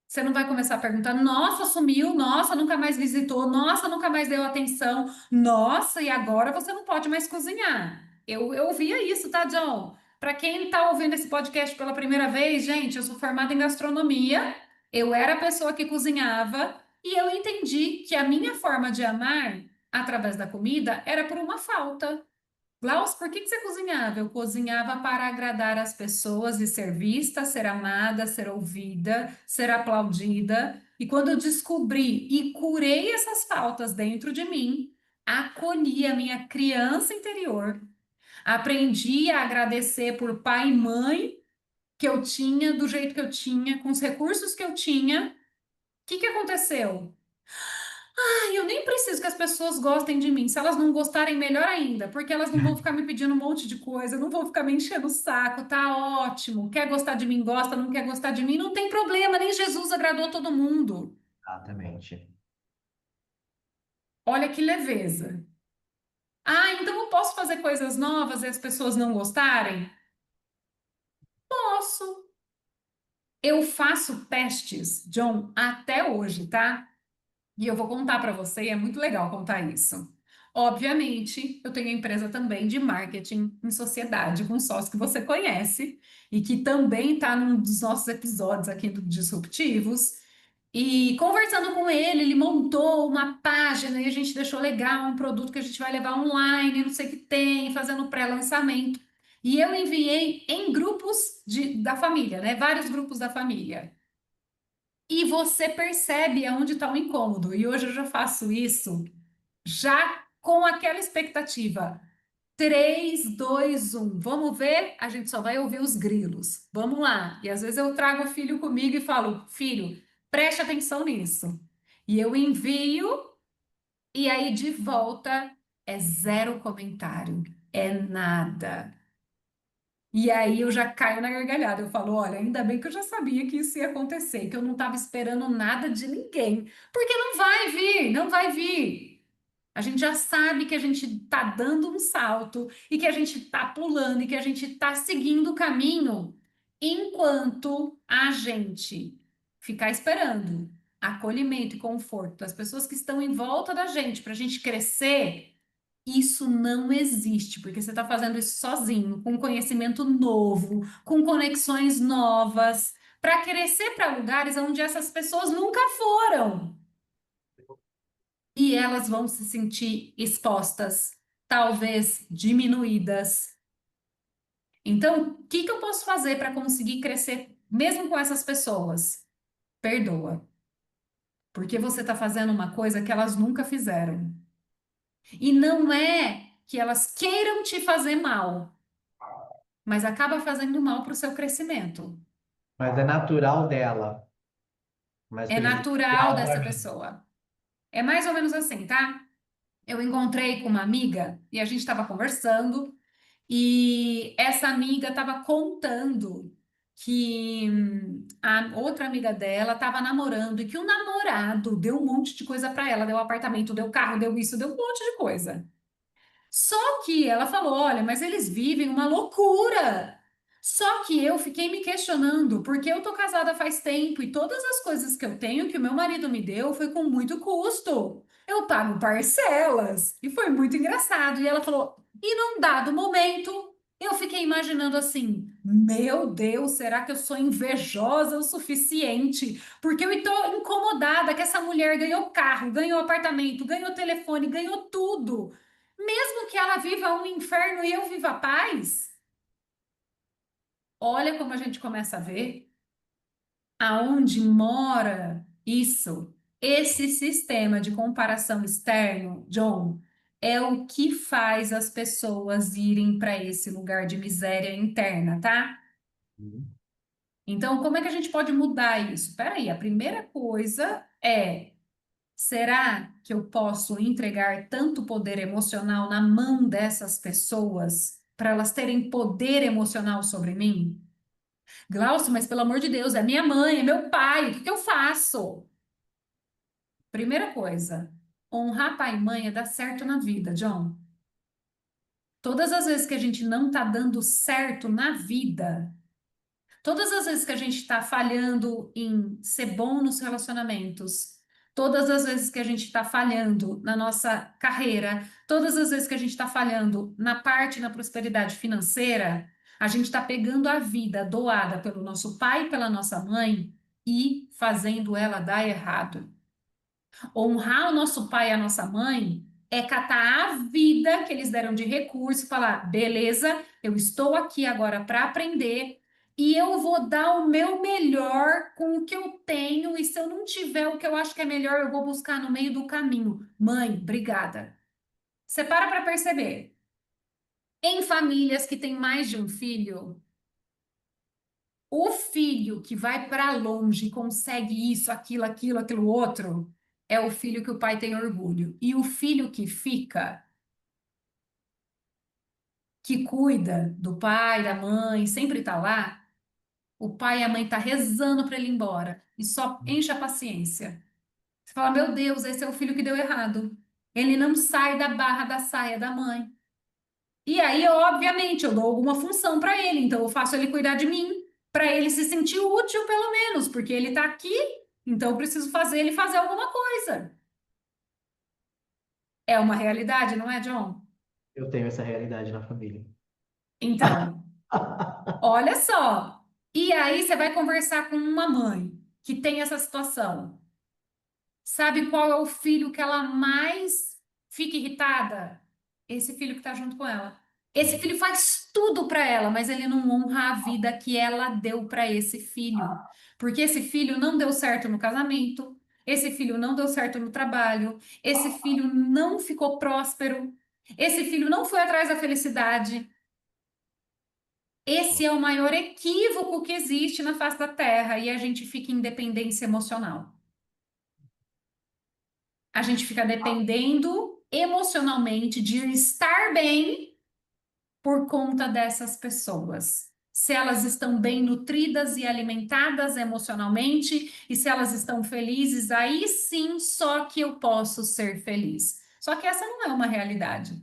Você não vai começar a perguntar, nossa, sumiu, nossa, nunca mais visitou, nossa, nunca mais deu atenção, nossa, e agora você não pode mais cozinhar. Eu ouvia isso, tá, John? Para quem está ouvindo esse podcast pela primeira vez, gente, eu sou formada em gastronomia, eu era a pessoa que cozinhava e eu entendi que a minha forma de amar através da comida era por uma falta. Klaus, por que que você cozinhava? Eu cozinhava para agradar as pessoas e ser vista, ser amada, ser ouvida, ser aplaudida. E quando eu descobri e curei essas faltas dentro de mim, acolhi a minha criança interior, Aprendi a agradecer por pai e mãe que eu tinha, do jeito que eu tinha, com os recursos que eu tinha. O que que aconteceu? Ai, eu nem preciso que as pessoas gostem de mim. Se elas não gostarem, melhor ainda, porque elas não vão ficar me pedindo um monte de coisa, não vão ficar me enchendo o saco. Tá ótimo. Quer gostar de mim, gosta, não quer gostar de mim, não tem problema. Nem Jesus agradou todo mundo. Exatamente. Olha que leveza. Ah, então eu posso fazer coisas novas e as pessoas não gostarem? Posso. Eu faço testes, John, até hoje, tá? E eu vou contar para você, e é muito legal contar isso. Obviamente, eu tenho a empresa também de marketing em sociedade, com um sócio que você conhece, e que também está num dos nossos episódios aqui do Disruptivos. E conversando com ele montou uma página e a gente deixou legal um produto que a gente vai levar online, não sei o que tem, fazendo pré-lançamento. E eu enviei em grupos da família, né? Vários grupos da família. E você percebe aonde está o incômodo. E hoje eu já faço isso, já com aquela expectativa. 3, 2, 1. Vamos ver? A gente só vai ouvir os grilos. Vamos lá. E às vezes eu trago o filho comigo e falo: filho, preste atenção nisso. E eu envio, e aí de volta é zero comentário, é nada. E aí eu já caio na gargalhada. Eu falo, olha, ainda bem que eu já sabia que isso ia acontecer, que eu não estava esperando nada de ninguém, porque não vai vir, não vai vir. A gente já sabe que a gente está dando um salto e que a gente está pulando e que a gente está seguindo o caminho enquanto a gente ficar esperando acolhimento e conforto das pessoas que estão em volta da gente para a gente crescer. Isso não existe, porque você está fazendo isso sozinho, com conhecimento novo, com conexões novas, para crescer para lugares onde essas pessoas nunca foram. E elas vão se sentir expostas, talvez diminuídas. Então, o que que eu posso fazer para conseguir crescer mesmo com essas pessoas? Perdoa, porque você está fazendo uma coisa que elas nunca fizeram. E não é que elas queiram te fazer mal, mas acaba fazendo mal para o seu crescimento. Mas é natural dela, mas É natural prejudicial dessa para mim. pessoa. É mais ou menos assim, tá? Eu encontrei com uma amiga e a gente estava conversando e essa amiga estava contando que a outra amiga dela estava namorando e que o namorado deu um monte de coisa para ela, deu apartamento, deu carro, deu isso, deu um monte de coisa. Só que ela falou: olha, mas eles vivem uma loucura. Só que eu fiquei me questionando, porque eu tô casada faz tempo e todas as coisas que eu tenho que o meu marido me deu foi com muito custo. Eu pago parcelas. E foi muito engraçado. E ela falou: e num dado momento, eu fiquei imaginando assim: meu Deus, será que eu sou invejosa o suficiente? Porque eu estou incomodada que essa mulher ganhou carro, ganhou apartamento, ganhou telefone, ganhou tudo. Mesmo que ela viva um inferno e eu viva a paz, olha como a gente começa a ver aonde mora isso. Esse sistema de comparação externo, John, é o que faz as pessoas irem para esse lugar de miséria interna, tá? Então, como é que a gente pode mudar isso? Peraí, a primeira coisa é: será que eu posso entregar tanto poder emocional na mão dessas pessoas para elas terem poder emocional sobre mim? Glaucio, mas pelo amor de Deus, é minha mãe, é meu pai, o que que eu faço? Primeira coisa, honrar pai e mãe é dar certo na vida, John. Todas as vezes que a gente não está dando certo na vida, todas as vezes que a gente está falhando em ser bom nos relacionamentos, todas as vezes que a gente está falhando na nossa carreira, todas as vezes que a gente está falhando na parte, na prosperidade financeira, a gente está pegando a vida doada pelo nosso pai e pela nossa mãe e fazendo ela dar errado. Honrar o nosso pai e a nossa mãe é catar a vida que eles deram de recurso e falar: beleza, eu estou aqui agora para aprender e eu vou dar o meu melhor com o que eu tenho. E se eu não tiver o que eu acho que é melhor, eu vou buscar no meio do caminho. Mãe, obrigada. Você para perceber. Em famílias que têm mais de um filho, o filho que vai para longe e consegue isso, aquilo outro, é o filho que o pai tem orgulho. E o filho que fica, que cuida do pai, da mãe, sempre tá lá, o pai e a mãe tá rezando para ele ir embora e só enche a paciência. Você fala, meu Deus, esse é o filho que deu errado. Ele não sai da barra da saia da mãe. E aí, obviamente, eu dou alguma função para ele, então eu faço ele cuidar de mim, para ele se sentir útil, pelo menos, porque ele está aqui, então eu preciso fazer ele fazer alguma coisa. É uma realidade, não é, John? Eu tenho essa realidade na família. Então, olha só. E aí você vai conversar com uma mãe que tem essa situação. Sabe qual é o filho que ela mais fica irritada? Esse filho que está junto com ela. Esse filho faz tudo para ela, mas ele não honra a vida que ela deu para esse filho. Porque esse filho não deu certo no casamento, esse filho não deu certo no trabalho, esse filho não ficou próspero, esse filho não foi atrás da felicidade. Esse é o maior equívoco que existe na face da Terra e a gente fica em dependência emocional. A gente fica dependendo emocionalmente de estar bem por conta dessas pessoas. Se elas estão bem nutridas e alimentadas emocionalmente, e se elas estão felizes, aí sim só que eu posso ser feliz. Só que essa não é uma realidade.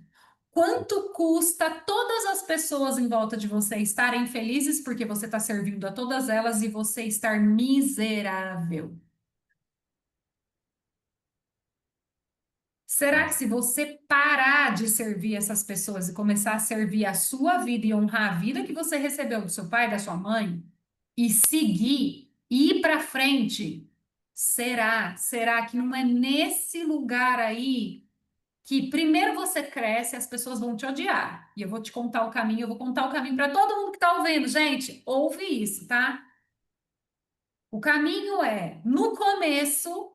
Quanto custa todas as pessoas em volta de você estarem felizes porque você está servindo a todas elas e você estar miserável? Será que se você parar de servir essas pessoas e começar a servir a sua vida e honrar a vida que você recebeu do seu pai, da sua mãe, e seguir, e ir para frente, será que não é nesse lugar aí que primeiro você cresce e as pessoas vão te odiar? E eu vou te contar o caminho, eu vou contar o caminho para todo mundo que está ouvindo. Gente, ouve isso, tá? O caminho é, no começo,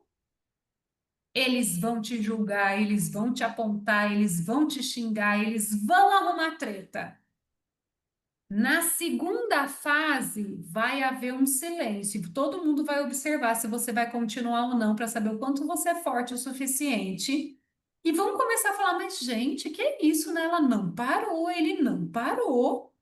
eles vão te julgar, eles vão te apontar, eles vão te xingar, eles vão arrumar treta. Na segunda fase, vai haver um silêncio. Todo mundo vai observar se você vai continuar ou não para saber o quanto você é forte o suficiente. E vão começar a falar: mas, gente, que é isso, né? Ela não parou, ele não parou.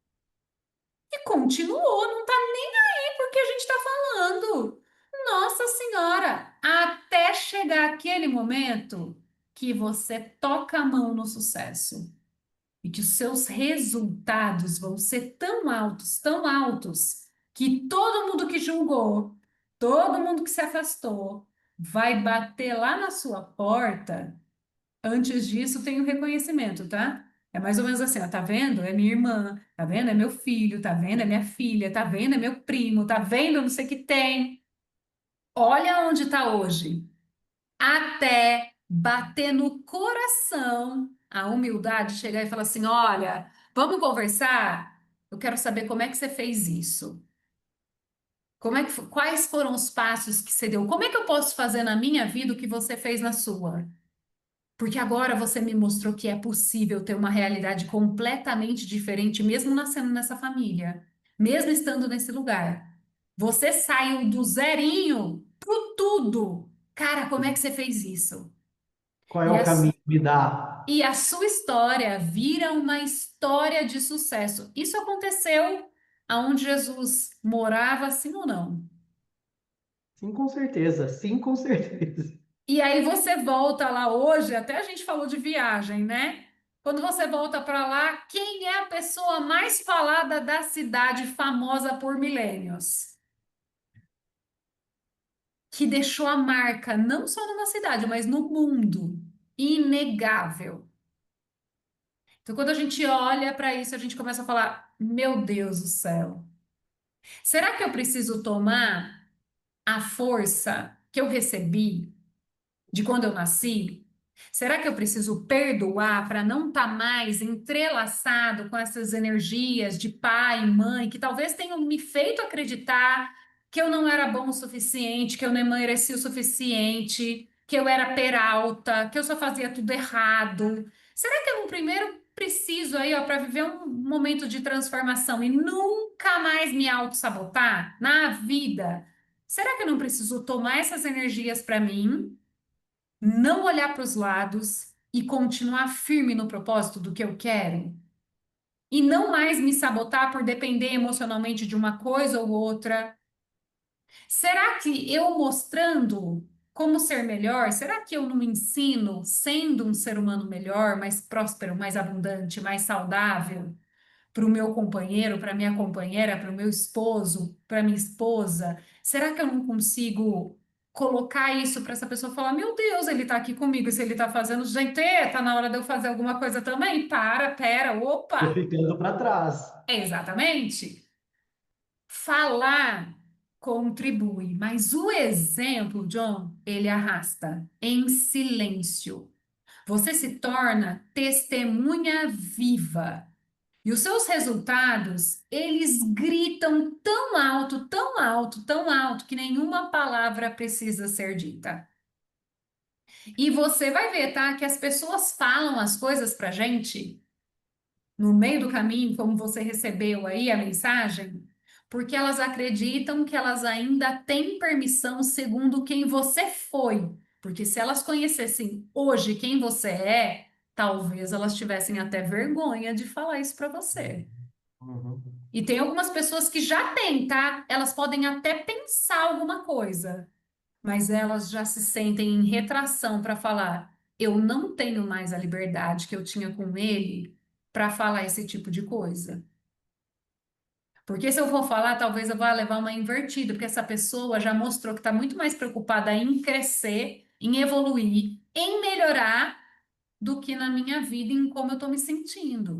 E continuou, não tá nem aí porque a gente está falando. Nossa Senhora, até chegar aquele momento que você toca a mão no sucesso e que os seus resultados vão ser tão altos, que todo mundo que julgou, todo mundo que se afastou, vai bater lá na sua porta. Antes disso, tem o reconhecimento, tá? É mais ou menos assim, ó, tá vendo? É minha irmã, tá vendo? É meu filho, tá vendo? É minha filha, tá vendo? É meu primo, tá vendo? Não sei o que tem. Olha onde tá hoje. Até bater no coração a humildade, chegar e falar assim: olha, vamos conversar? Eu quero saber como é que você fez isso. Como é que, quais foram os passos que você deu? Como é que eu posso fazer na minha vida o que você fez na sua? Porque agora você me mostrou que é possível ter uma realidade completamente diferente, mesmo nascendo nessa família, mesmo estando nesse lugar. Você saiu do zerinho pro tudo. Cara, como é que você fez isso? Qual é E o a, caminho que me dá? e a sua história vira uma história de sucesso. Isso aconteceu aonde Jesus morava, sim ou não? Sim, com certeza. Sim, com certeza. E aí você volta lá hoje, até a gente falou de viagem, né? Quando você volta para lá, quem é a pessoa mais falada da cidade, famosa por milênios? Que deixou a marca não só numa cidade, mas no mundo. Inegável. Então, quando a gente olha para isso, a gente começa a falar: meu Deus do céu, será que eu preciso tomar a força que eu recebi de quando eu nasci? Será que eu preciso perdoar para não estar mais entrelaçado com essas energias de pai e mãe que talvez tenham me feito acreditar que eu não era bom o suficiente, que eu não merecia o suficiente, que eu era peralta, que eu só fazia tudo errado? Será que eu não primeiro preciso aí, ó, para viver um momento de transformação e nunca mais me auto-sabotar na vida, será que eu não preciso tomar essas energias para mim, não olhar para os lados e continuar firme no propósito do que eu quero? E não mais me sabotar por depender emocionalmente de uma coisa ou outra. Será que eu mostrando como ser melhor, será que eu não me ensino sendo um ser humano melhor, mais próspero, mais abundante, mais saudável para o meu companheiro, para minha companheira, para o meu esposo, para minha esposa? Será que eu não consigo colocar isso para essa pessoa falar: meu Deus, ele está aqui comigo, e se ele está fazendo, gente, tá na hora de eu fazer alguma coisa também? Para, pera, Tô opa! ficando para trás. É exatamente. Falar contribui, mas o exemplo, John, ele arrasta em silêncio. Você se torna testemunha viva. E os seus resultados, eles gritam tão alto, tão alto, tão alto, que nenhuma palavra precisa ser dita. E você vai ver, tá? Que as pessoas falam as coisas pra gente no meio do caminho, como você recebeu aí a mensagem, porque elas acreditam que elas ainda têm permissão segundo quem você foi. Porque se elas conhecessem hoje quem você é, talvez elas tivessem até vergonha de falar isso para você. Uhum. E tem algumas pessoas que já têm, tá? Elas podem até pensar alguma coisa, mas elas já se sentem em retração para falar: eu não tenho mais a liberdade que eu tinha com ele para falar esse tipo de coisa. Porque se eu for falar, talvez eu vá levar uma invertida, porque essa pessoa já mostrou que está muito mais preocupada em crescer, em evoluir, em melhorar, do que na minha vida, em como eu estou me sentindo.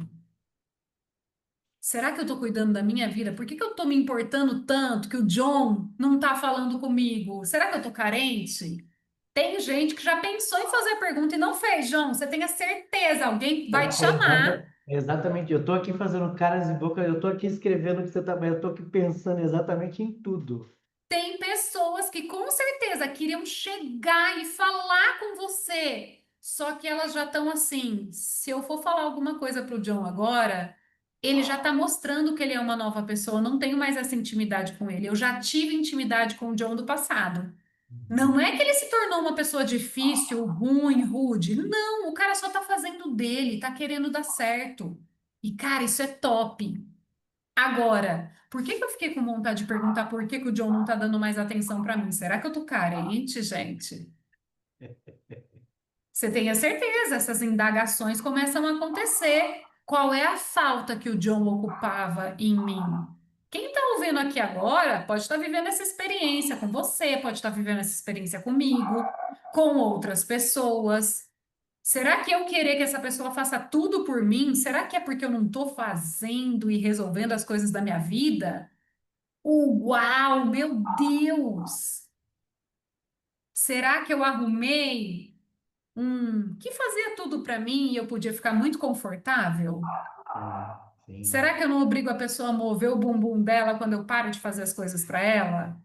Será que eu estou cuidando da minha vida? Por que que eu estou me importando tanto que o John não está falando comigo? Será que eu estou carente? Tem gente que já pensou em fazer a pergunta e não fez, John. Você tenha certeza, alguém vai te chamar. Exatamente, eu tô aqui fazendo caras e bocas, eu tô aqui escrevendo o que você tá, eu tô aqui pensando exatamente em tudo. Tem pessoas que com certeza queriam chegar e falar com você, só que elas já estão assim. Se eu for falar alguma coisa pro John agora, ele já está mostrando que ele é uma nova pessoa. Eu não tenho mais essa intimidade com ele. Eu já tive intimidade com o John do passado. Não Uhum. é que ele se tornou uma pessoa difícil, ruim, rude. Não, o cara só tá fazendo dele, tá querendo dar certo. E, cara, isso é top. Agora, por que que eu fiquei com vontade de perguntar por que que o John não tá dando mais atenção pra mim? Será que eu tô carente, gente? Você tenha certeza, essas indagações começam a acontecer. Qual é a falta que o John ocupava em mim? Quem está ouvindo aqui agora pode estar vivendo essa experiência com você, pode estar vivendo essa experiência comigo, com outras pessoas. Será que eu querer que essa pessoa faça tudo por mim? Será que é porque eu não estou fazendo e resolvendo as coisas da minha vida? Uau, meu Deus! Será que eu arrumei que fazia tudo para mim e eu podia ficar muito confortável? Sim. Será que eu não obrigo a pessoa a mover o bumbum dela quando eu paro de fazer as coisas para ela?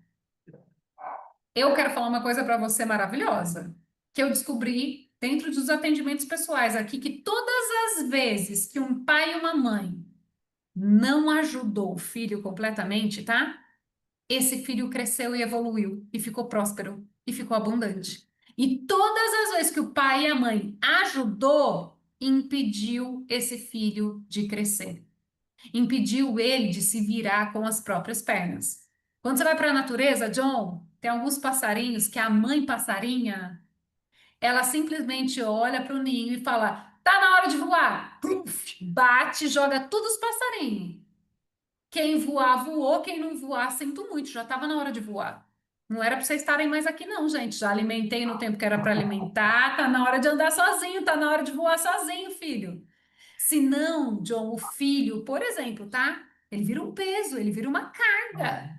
Eu quero falar uma coisa para você maravilhosa, que eu descobri dentro dos atendimentos pessoais aqui, que todas as vezes que um pai e uma mãe não ajudou o filho completamente, tá? Esse filho cresceu e evoluiu e ficou próspero e ficou abundante. E todas as vezes que o pai e a mãe ajudou, impediu esse filho de crescer. Impediu ele de se virar com as próprias pernas. Quando você vai para a natureza, John, tem alguns passarinhos que a mãe passarinha, ela simplesmente olha para o ninho e fala: tá na hora de voar. Pluf, bate, joga todos os passarinhos. Quem voar, voou. Quem não voar, sinto muito, já estava na hora de voar. Não era para vocês estarem mais aqui, não, gente. Já alimentei no tempo que era para alimentar. Tá na hora de andar sozinho, tá na hora de voar sozinho, filho. Se não, John, o filho, por exemplo, tá? Ele vira um peso, ele vira uma carga.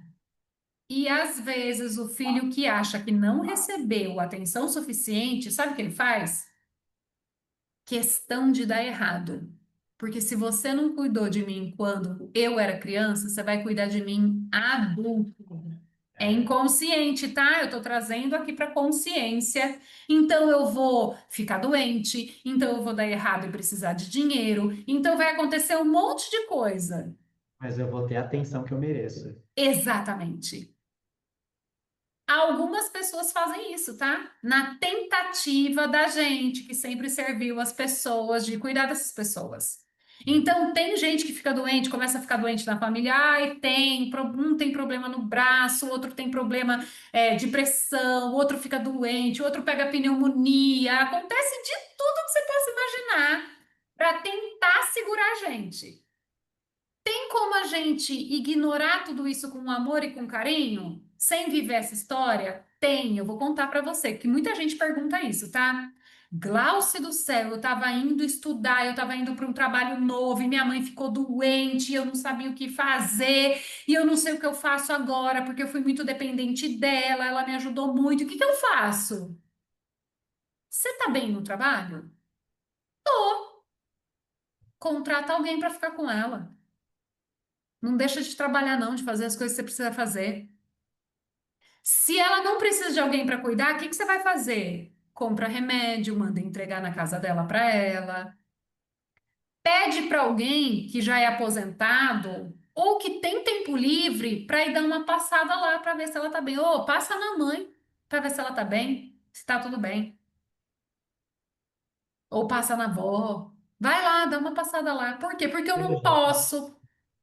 E às vezes o filho que acha que não recebeu atenção suficiente, sabe o que ele faz? Questão de dar errado. Porque se você não cuidou de mim quando eu era criança, você vai cuidar de mim adulto. É inconsciente, tá? Eu tô trazendo aqui para consciência. Então eu vou ficar doente, então eu vou dar errado e precisar de dinheiro, então vai acontecer um monte de coisa. Mas eu vou ter a atenção que eu mereço. Exatamente. Algumas pessoas fazem isso, tá? Na tentativa da gente que sempre serviu as pessoas, de cuidar dessas pessoas. Então, tem gente que fica doente, começa a ficar doente na família, ai, um tem problema no braço, o outro tem problema de pressão, o outro fica doente, o outro pega pneumonia. Acontece de tudo que você possa imaginar para tentar segurar a gente. Tem como a gente ignorar tudo isso com amor e com carinho, sem viver essa história? Tem, eu vou contar para você, que muita gente pergunta isso, tá? Glauce do céu, eu estava indo estudar, eu estava indo para um trabalho novo e minha mãe ficou doente, e eu não sabia o que fazer, e eu não sei o que eu faço agora, porque eu fui muito dependente dela, ela me ajudou muito. O que que eu faço? Você tá bem no trabalho? Contrata alguém para ficar com ela. Não deixa de trabalhar, não, de fazer as coisas que você precisa fazer. Se ela não precisa de alguém para cuidar, o que que você vai fazer? Compra remédio, manda entregar na casa dela para ela. Pede para alguém que já é aposentado ou que tem tempo livre para ir dar uma passada lá para ver se ela tá bem. Ou passa na mãe para ver se ela tá bem, se tá tudo bem. Ou passa na avó. Vai lá, dá uma passada lá. Por quê? Porque eu Chega não junto. posso.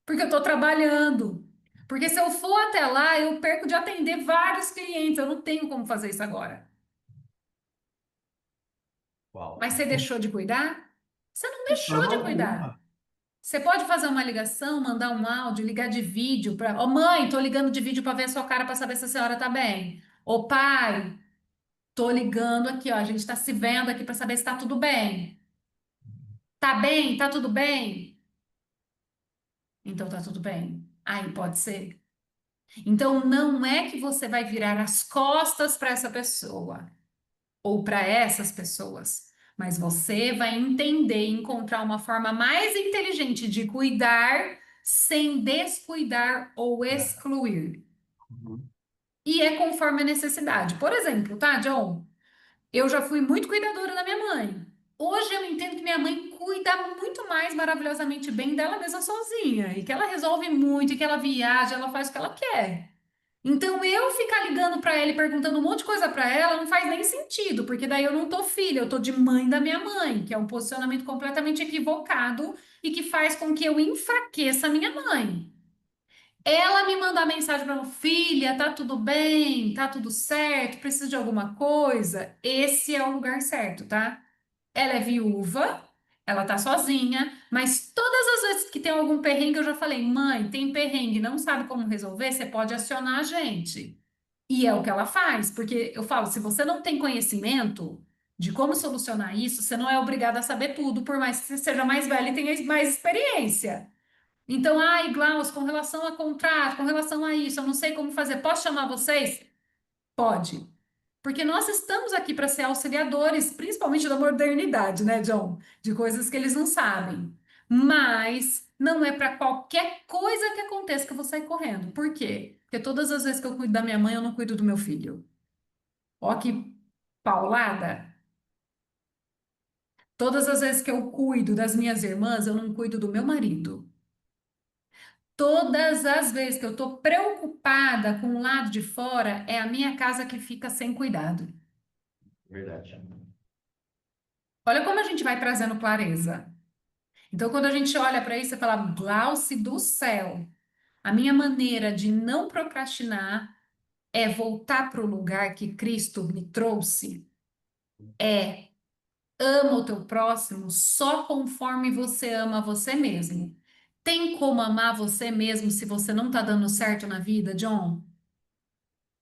Porque eu tô trabalhando. Porque se eu for até lá, eu perco de atender vários clientes. Eu não tenho como fazer isso agora. Uau. Mas você deixou de cuidar? Você não De deixou forma de alguma. cuidar. Você pode fazer uma ligação, mandar um áudio, ligar de vídeo para, ô mãe, tô ligando de vídeo para ver a sua cara para saber se a senhora tá bem. Ô pai, tô ligando aqui, ó, a gente tá se vendo aqui para saber se tá tudo bem. Tá bem? Tá tudo bem? Então tá tudo bem. Aí pode ser. Então não é que você vai virar as costas para essa pessoa ou para essas pessoas, mas você vai entender e encontrar uma forma mais inteligente de cuidar sem descuidar ou excluir. Uhum. E é conforme a necessidade. Por exemplo, tá, John? Eu já fui muito cuidadora da minha mãe. Hoje eu entendo que minha mãe cuida muito mais maravilhosamente bem dela mesma sozinha, e que ela resolve muito, e que ela viaja, ela faz o que ela quer. Então, eu ficar ligando para ela e perguntando um monte de coisa para ela não faz nem sentido, porque daí eu não tô filha, eu tô de mãe da minha mãe, que é um posicionamento completamente equivocado e que faz com que eu enfraqueça a minha mãe. Ela me mandar mensagem para filha, tá tudo bem? Tá tudo certo? Precisa de alguma coisa? Esse é o lugar certo, tá? Ela é viúva, ela tá sozinha, mas todas as vezes que tem algum perrengue, eu já falei, mãe, tem perrengue, não sabe como resolver, você pode acionar a gente. E é o que ela faz, porque eu falo, se você não tem conhecimento de como solucionar isso, você não é obrigada a saber tudo, por mais que você seja mais velha e tenha mais experiência. Então, ai, Glaus, com relação a contrato, com relação a isso, eu não sei como fazer, posso chamar vocês? Pode. Porque nós estamos aqui para ser auxiliadores, principalmente da modernidade, né, John? De coisas que eles não sabem. Mas não é para qualquer coisa que aconteça que eu vou sair correndo. Por quê? Porque todas as vezes que eu cuido da minha mãe, eu não cuido do meu filho. Ó, que paulada! Todas as vezes que eu cuido das minhas irmãs, eu não cuido do meu marido. Todas as vezes que eu estou preocupada com o lado de fora, é a minha casa que fica sem cuidado. Verdade. Olha como a gente vai trazendo clareza. Então, quando a gente olha para isso, você fala, Glauce do céu, a minha maneira de não procrastinar é voltar para o lugar que Cristo me trouxe. É ama o teu próximo só conforme você ama você mesmo. Tem como amar você mesmo se você não está dando certo na vida, John?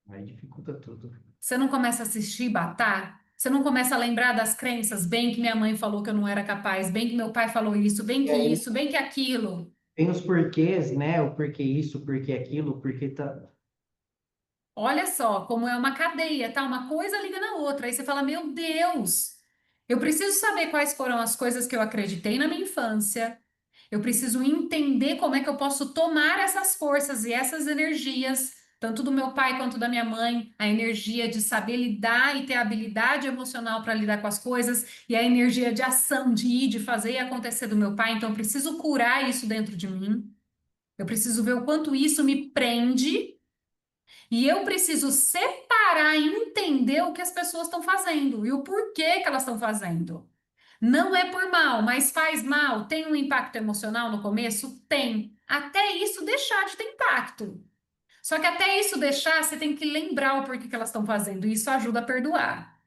Aí dificulta tudo. Você não começa a assistir Batá? Você não começa a lembrar das crenças, bem que minha mãe falou que eu não era capaz, bem que meu pai falou E aí isso, bem que aquilo. tem os porquês, né? O porquê isso, o porquê aquilo, o porquê tá. Olha só como é uma cadeia, tá? Uma coisa liga na outra. Aí você fala: Meu Deus, eu preciso saber quais foram as coisas que eu acreditei na minha infância. Eu preciso entender como é que eu posso tomar essas forças e essas energias tanto do meu pai quanto da minha mãe, a energia de saber lidar e ter habilidade emocional para lidar com as coisas, e a energia de ação, de ir, de fazer e acontecer do meu pai. Então, eu preciso curar isso dentro de mim. Eu preciso ver o quanto isso me prende. E eu preciso separar e entender o que as pessoas estão fazendo e o porquê que elas estão fazendo. Não é por mal, mas faz mal. Tem um impacto emocional no começo? Tem. Até isso deixar de ter impacto. Só que até isso deixar, você tem que lembrar o porquê que elas estão fazendo. E isso ajuda a perdoar.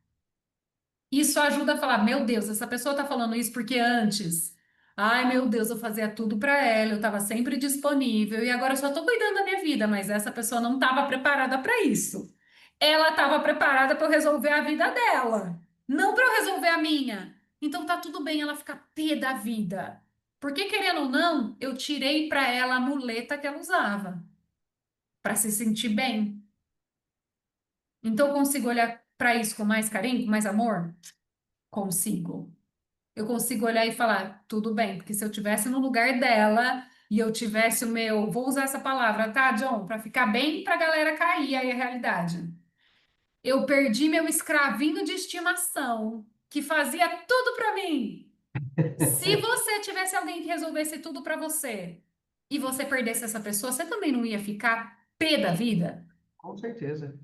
Isso ajuda a falar, meu Deus, essa pessoa tá falando isso porque antes, ai meu Deus, eu fazia tudo para ela, eu estava sempre disponível e agora eu só tô cuidando da minha vida, mas essa pessoa não estava preparada para isso. Ela estava preparada para eu resolver a vida dela, não para eu resolver a minha. Então tá tudo bem ela ficar pé da vida. Porque querendo ou não, eu tirei para ela a muleta que ela usava para se sentir bem. Então eu consigo olhar para isso com mais carinho, com mais amor? Consigo. Eu consigo olhar e falar, tudo bem, porque se eu tivesse no lugar dela e eu tivesse o meu, vou usar essa palavra, tá, John, para ficar bem para a galera cair aí a realidade. Eu perdi meu escravinho de estimação, que fazia tudo para mim. Se você tivesse alguém que resolvesse tudo para você e você perdesse essa pessoa, você também não ia ficar pé da vida? Com certeza.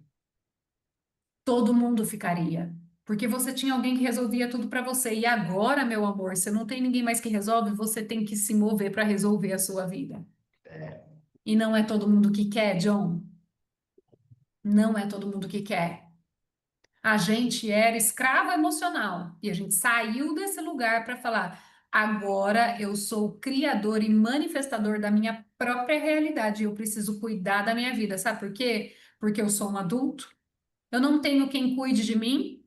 Todo mundo ficaria. Porque você tinha alguém que resolvia tudo para você. E agora, meu amor, você não tem ninguém mais que resolve, você tem que se mover para resolver a sua vida. É, E não é todo mundo que quer, John. Não é todo mundo que quer. A gente era escravo emocional e a gente saiu desse lugar para falar: agora eu sou o criador e manifestador da minha própria realidade. E eu preciso cuidar da minha vida. Sabe por quê? Porque eu sou um adulto. Eu não tenho quem cuide de mim.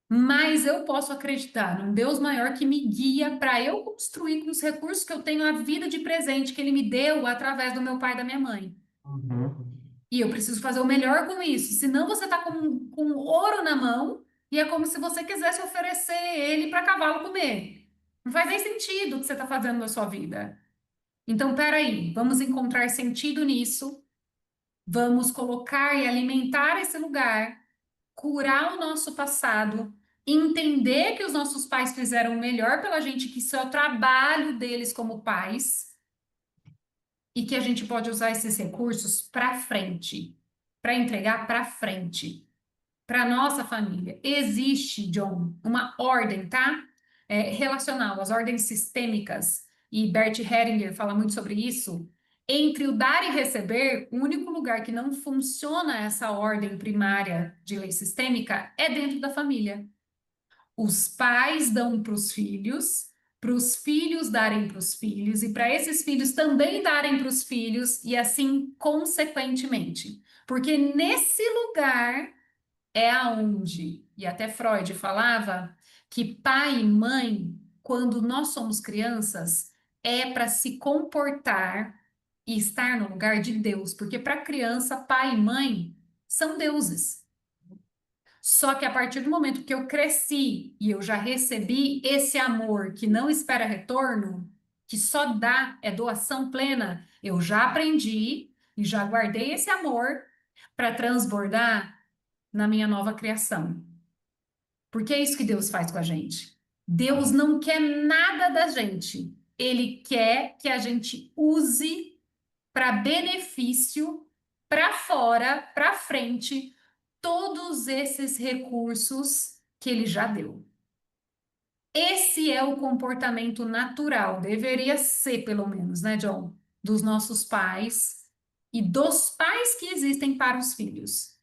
Mas eu posso acreditar num Deus maior que me guia para eu construir com os recursos que eu tenho a vida de presente que Ele me deu através do meu pai e da minha mãe. uhum. E eu preciso fazer o melhor com isso. Senão você está com ouro na mão e é como se você quisesse oferecer ele para cavalo comer. Não faz nem sentido o que você está fazendo na sua vida. Então, peraí, vamos encontrar sentido nisso, vamos colocar e alimentar esse lugar, curar o nosso passado, entender que os nossos pais fizeram o melhor pela gente, que isso é o trabalho deles como pais, e que a gente pode usar esses recursos para frente, para entregar para frente, para nossa família. Existe, John, uma ordem, tá? Relacional, as ordens sistêmicas, e Bert Hellinger fala muito sobre isso. Entre o dar e receber, o único lugar que não funciona essa ordem primária de lei sistêmica é dentro da família. Os pais dão para os filhos darem para os filhos, e para esses filhos também darem para os filhos, e assim consequentemente. Porque nesse lugar é aonde, e até Freud falava, que pai e mãe, quando nós somos crianças, é para se comportar e estar no lugar de Deus, porque para criança, pai e mãe são deuses. Só que a partir do momento que eu cresci e eu já recebi esse amor que não espera retorno, que só dá, é doação plena, eu já aprendi e já guardei esse amor para transbordar na minha nova criação. Porque é isso que Deus faz com a gente. Deus não quer nada da gente. Ele quer que a gente use para benefício, para fora, para frente, todos esses recursos que ele já deu. Esse é o comportamento natural, deveria ser, pelo menos, né, John? Dos nossos pais e dos pais que existem para os filhos.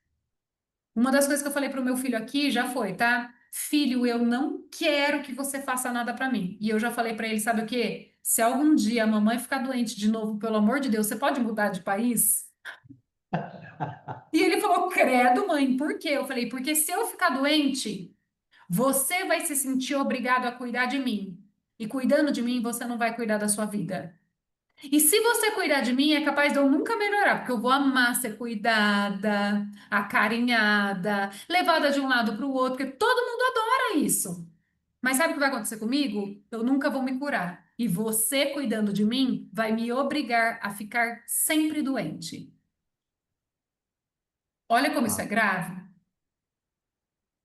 Uma das coisas que eu falei para o meu filho aqui já foi, tá? Filho, eu não quero que você faça nada para mim. E eu já falei para ele, sabe o quê? Se algum dia a mamãe ficar doente de novo, pelo amor de Deus, você pode mudar de país? E ele falou, credo, mãe, por quê? Eu falei, porque se eu ficar doente, você vai se sentir obrigado a cuidar de mim. E cuidando de mim, você não vai cuidar da sua vida. E se você cuidar de mim, é capaz de eu nunca melhorar, porque eu vou amar ser cuidada, acarinhada, levada de um lado para o outro, porque todo mundo adora isso. Mas sabe o que vai acontecer comigo? Eu nunca vou me curar. E você cuidando de mim vai me obrigar a ficar sempre doente. Olha como isso é grave.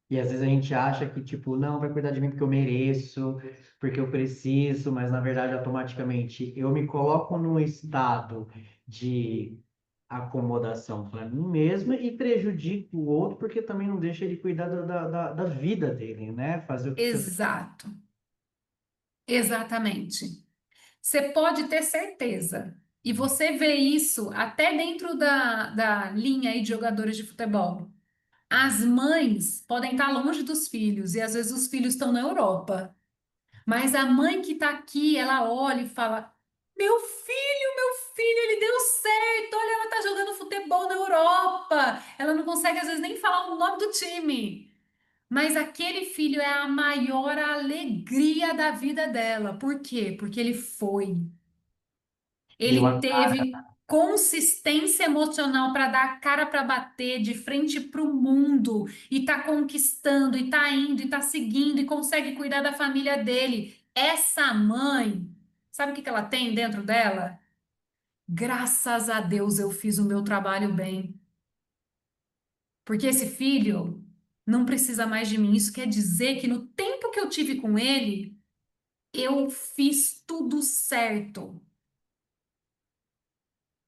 E às vezes a gente acha que, tipo, não, vai cuidar de mim porque eu mereço, porque eu preciso, mas na verdade, automaticamente, eu me coloco num estado de acomodação para mim mesmo e prejudico o outro porque também não deixa ele cuidar da vida dele, né? Fazer o que precisa ser. Exato, exatamente. Você pode ter certeza. E você vê isso até dentro da linha aí de jogadores de futebol. As mães podem estar longe dos filhos e às vezes os filhos estão na Europa. Mas a mãe que está aqui, ela olha e fala: meu filho, ele deu certo. Olha, ela está jogando futebol na Europa. Ela não consegue às vezes nem falar o nome do time. Mas aquele filho é a maior alegria da vida dela. Por quê? Porque ele foi. Deu Ele a cara. teve consistência emocional para dar a cara para bater de frente para o mundo e tá conquistando, e tá indo, e tá seguindo, e consegue cuidar da família dele. Essa mãe, sabe o que que ela tem dentro dela? Graças a Deus eu fiz o meu trabalho bem. Porque esse filho não precisa mais de mim. Isso quer dizer que no tempo que eu tive com ele, eu fiz tudo certo.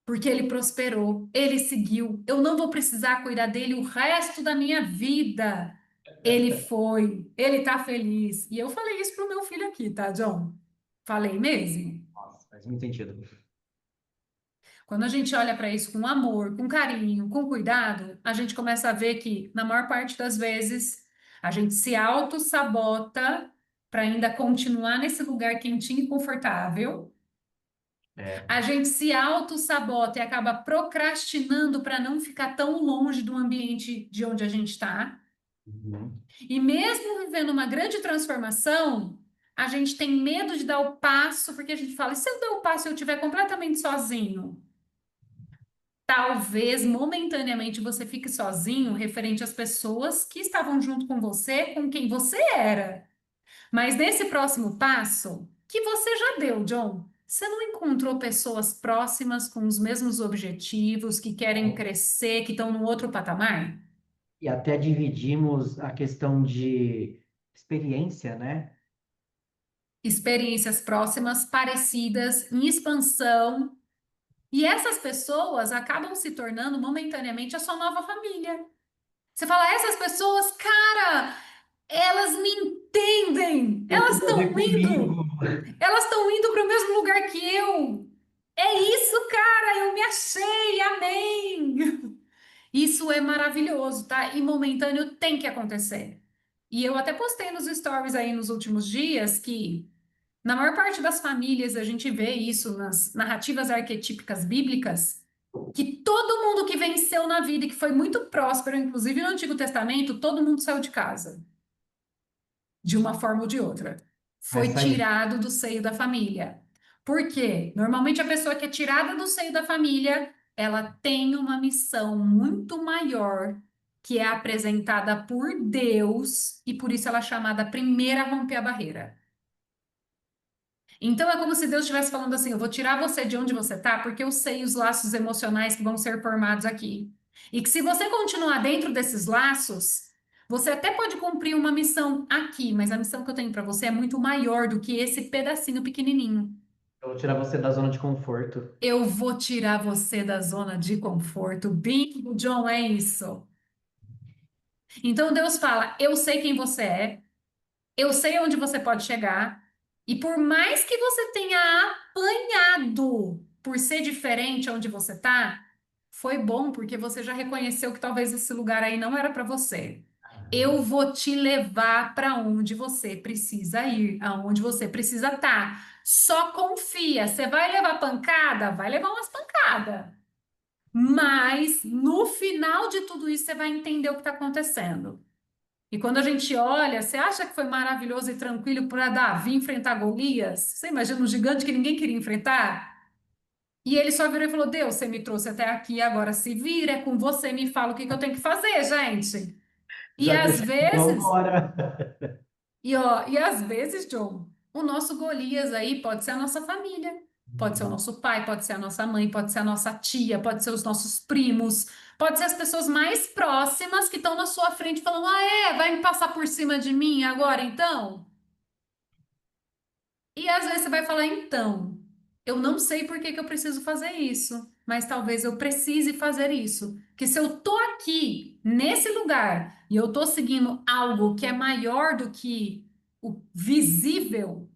Porque ele prosperou, ele seguiu. Eu não vou precisar cuidar dele o resto da minha vida. Ele foi, ele tá feliz. E eu falei isso pro meu filho aqui, tá, John? Falei mesmo. Nossa, faz muito sentido. Quando a gente olha para isso com amor, com carinho, com cuidado, a gente começa a ver que, na maior parte das vezes, a gente se auto-sabota para ainda continuar nesse lugar quentinho e confortável. É. A gente se auto-sabota e acaba procrastinando para não ficar tão longe do ambiente de onde a gente está. Uhum. E mesmo vivendo uma grande transformação, a gente tem medo de dar o passo, porque a gente fala: e se eu der o passo e eu estiver completamente sozinho? Talvez momentaneamente você fique sozinho referente às pessoas que estavam junto com você, com quem você era. Mas nesse próximo passo, que você já deu, John, você não encontrou pessoas próximas com os mesmos objetivos, que querem crescer, que estão num outro patamar? E até dividimos a questão de experiência, né? Experiências próximas, parecidas, em expansão. E essas pessoas acabam se tornando momentaneamente a sua nova família. Você fala, essas pessoas, cara, elas me entendem, Tem tudo a ver comigo. elas estão indo para o mesmo lugar que eu. É isso, cara, eu me achei, amém. Isso é maravilhoso, tá? E momentâneo tem que acontecer. E eu até postei nos stories aí nos últimos dias que, na maior parte das famílias, a gente vê isso nas narrativas arquetípicas bíblicas, que todo mundo que venceu na vida e que foi muito próspero, inclusive no Antigo Testamento, todo mundo saiu de casa de uma forma ou de outra. Mas Foi faz tirado do seio da família. Por quê? Normalmente a pessoa que é tirada do seio da família, ela tem uma missão muito maior, que é apresentada por Deus, e por isso ela é chamada primeira a romper a barreira. Então é como se Deus estivesse falando assim: eu vou tirar você de onde você está, porque eu sei os laços emocionais que vão ser formados aqui. E que se você continuar dentro desses laços, você até pode cumprir uma missão aqui, mas a missão que eu tenho para você é muito maior do que esse pedacinho pequenininho. eu vou tirar você da zona de conforto. Eu vou tirar você da zona de conforto. Bingo, John, é isso. Então Deus fala: eu sei quem você é. Eu sei onde você pode chegar. E por mais que você tenha apanhado por ser diferente onde você tá, foi bom porque você já reconheceu que talvez esse lugar aí não era para você. Eu vou te levar para onde você precisa ir, aonde você precisa estar. Só confia. Você vai levar pancada? Vai levar umas pancadas. Mas no final de tudo isso, você vai entender o que está acontecendo. E quando a gente olha, você acha que foi maravilhoso e tranquilo para Davi enfrentar Golias? Você imagina um gigante que ninguém queria enfrentar? E ele só virou e falou: Deus, você me trouxe até aqui, agora se vira, é com você, me fala o que que eu tenho que fazer, gente. E Já que às você então vezes, bora. e às vezes, John, o nosso Golias aí pode ser a nossa família. Pode ser o Uhum. nosso pai, pode ser a nossa mãe, pode ser a nossa tia, pode ser os nossos primos, pode ser as pessoas mais próximas que estão na sua frente falando: ah, vai me passar por cima de mim agora então? E às vezes você vai falar: então, eu não sei por que que eu preciso fazer isso, mas talvez eu precise fazer isso. Que se eu tô aqui, nesse lugar, e eu tô seguindo algo que é maior do que o visível,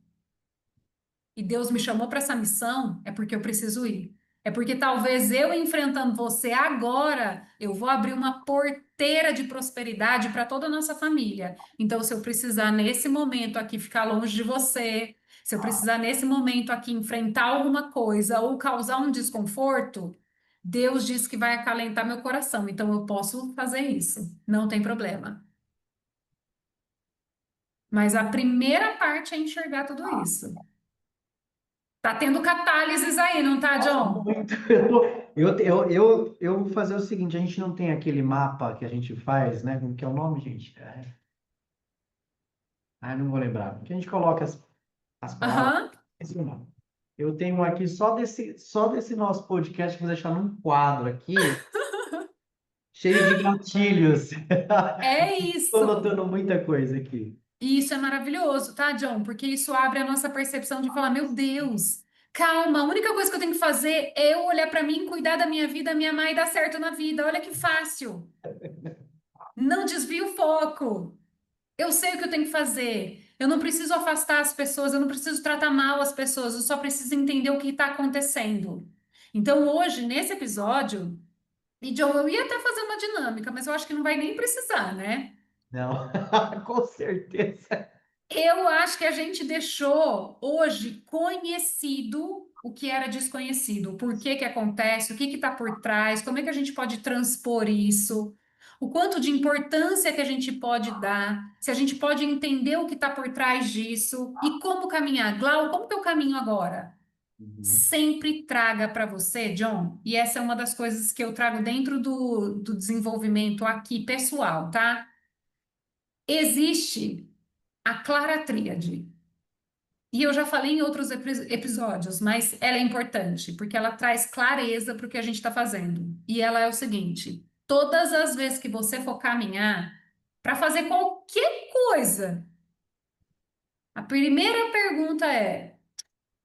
e Deus me chamou para essa missão, é porque eu preciso ir. É porque talvez eu enfrentando você agora, eu vou abrir uma porteira de prosperidade para toda a nossa família. Então, se eu precisar nesse momento aqui ficar longe de você, se eu precisar nesse momento aqui enfrentar alguma coisa ou causar um desconforto, Deus diz que vai acalentar meu coração. Então, eu posso fazer isso. Não tem problema. Mas a primeira parte é enxergar tudo isso. Tá tendo catálises aí, não tá, Nossa, John? muito. Eu vou fazer o seguinte: a gente não tem aquele mapa que a gente faz, né? Como que é o nome, gente? Não vou lembrar. Que a gente coloca as palavras. Aham. Esse não. Eu tenho aqui só desse nosso podcast, vou deixar num quadro aqui, cheio de gatilhos. É Estou isso. notando muita coisa aqui. E isso é maravilhoso, tá, John? Porque isso abre a nossa percepção de falar: meu Deus, calma, a única coisa que eu tenho que fazer é eu olhar pra mim, cuidar da minha vida, me amar e dar certo na vida. Olha que fácil. Não desvie o foco. Eu sei o que eu tenho que fazer. Eu não preciso afastar as pessoas, eu não preciso tratar mal as pessoas, eu só preciso entender o que está acontecendo. Então, hoje, nesse episódio, e John, eu ia até fazer uma dinâmica, mas eu acho que não vai nem precisar, né? Não, com certeza. Eu acho que a gente deixou hoje conhecido o que era desconhecido, o porquê que acontece, o que está por trás, como é que a gente pode transpor isso, o quanto de importância que a gente pode dar, se a gente pode entender o que está por trás disso e como caminhar. Glau, como que eu caminho agora? Uhum, Sempre traga para você, John, e essa é uma das coisas que eu trago dentro do desenvolvimento aqui pessoal, tá? Existe a Clara Tríade. E eu já falei em outros episódios, mas ela é importante, porque ela traz clareza para o que a gente está fazendo. E ela é o seguinte: todas as vezes que você for caminhar para fazer qualquer coisa, a primeira pergunta é: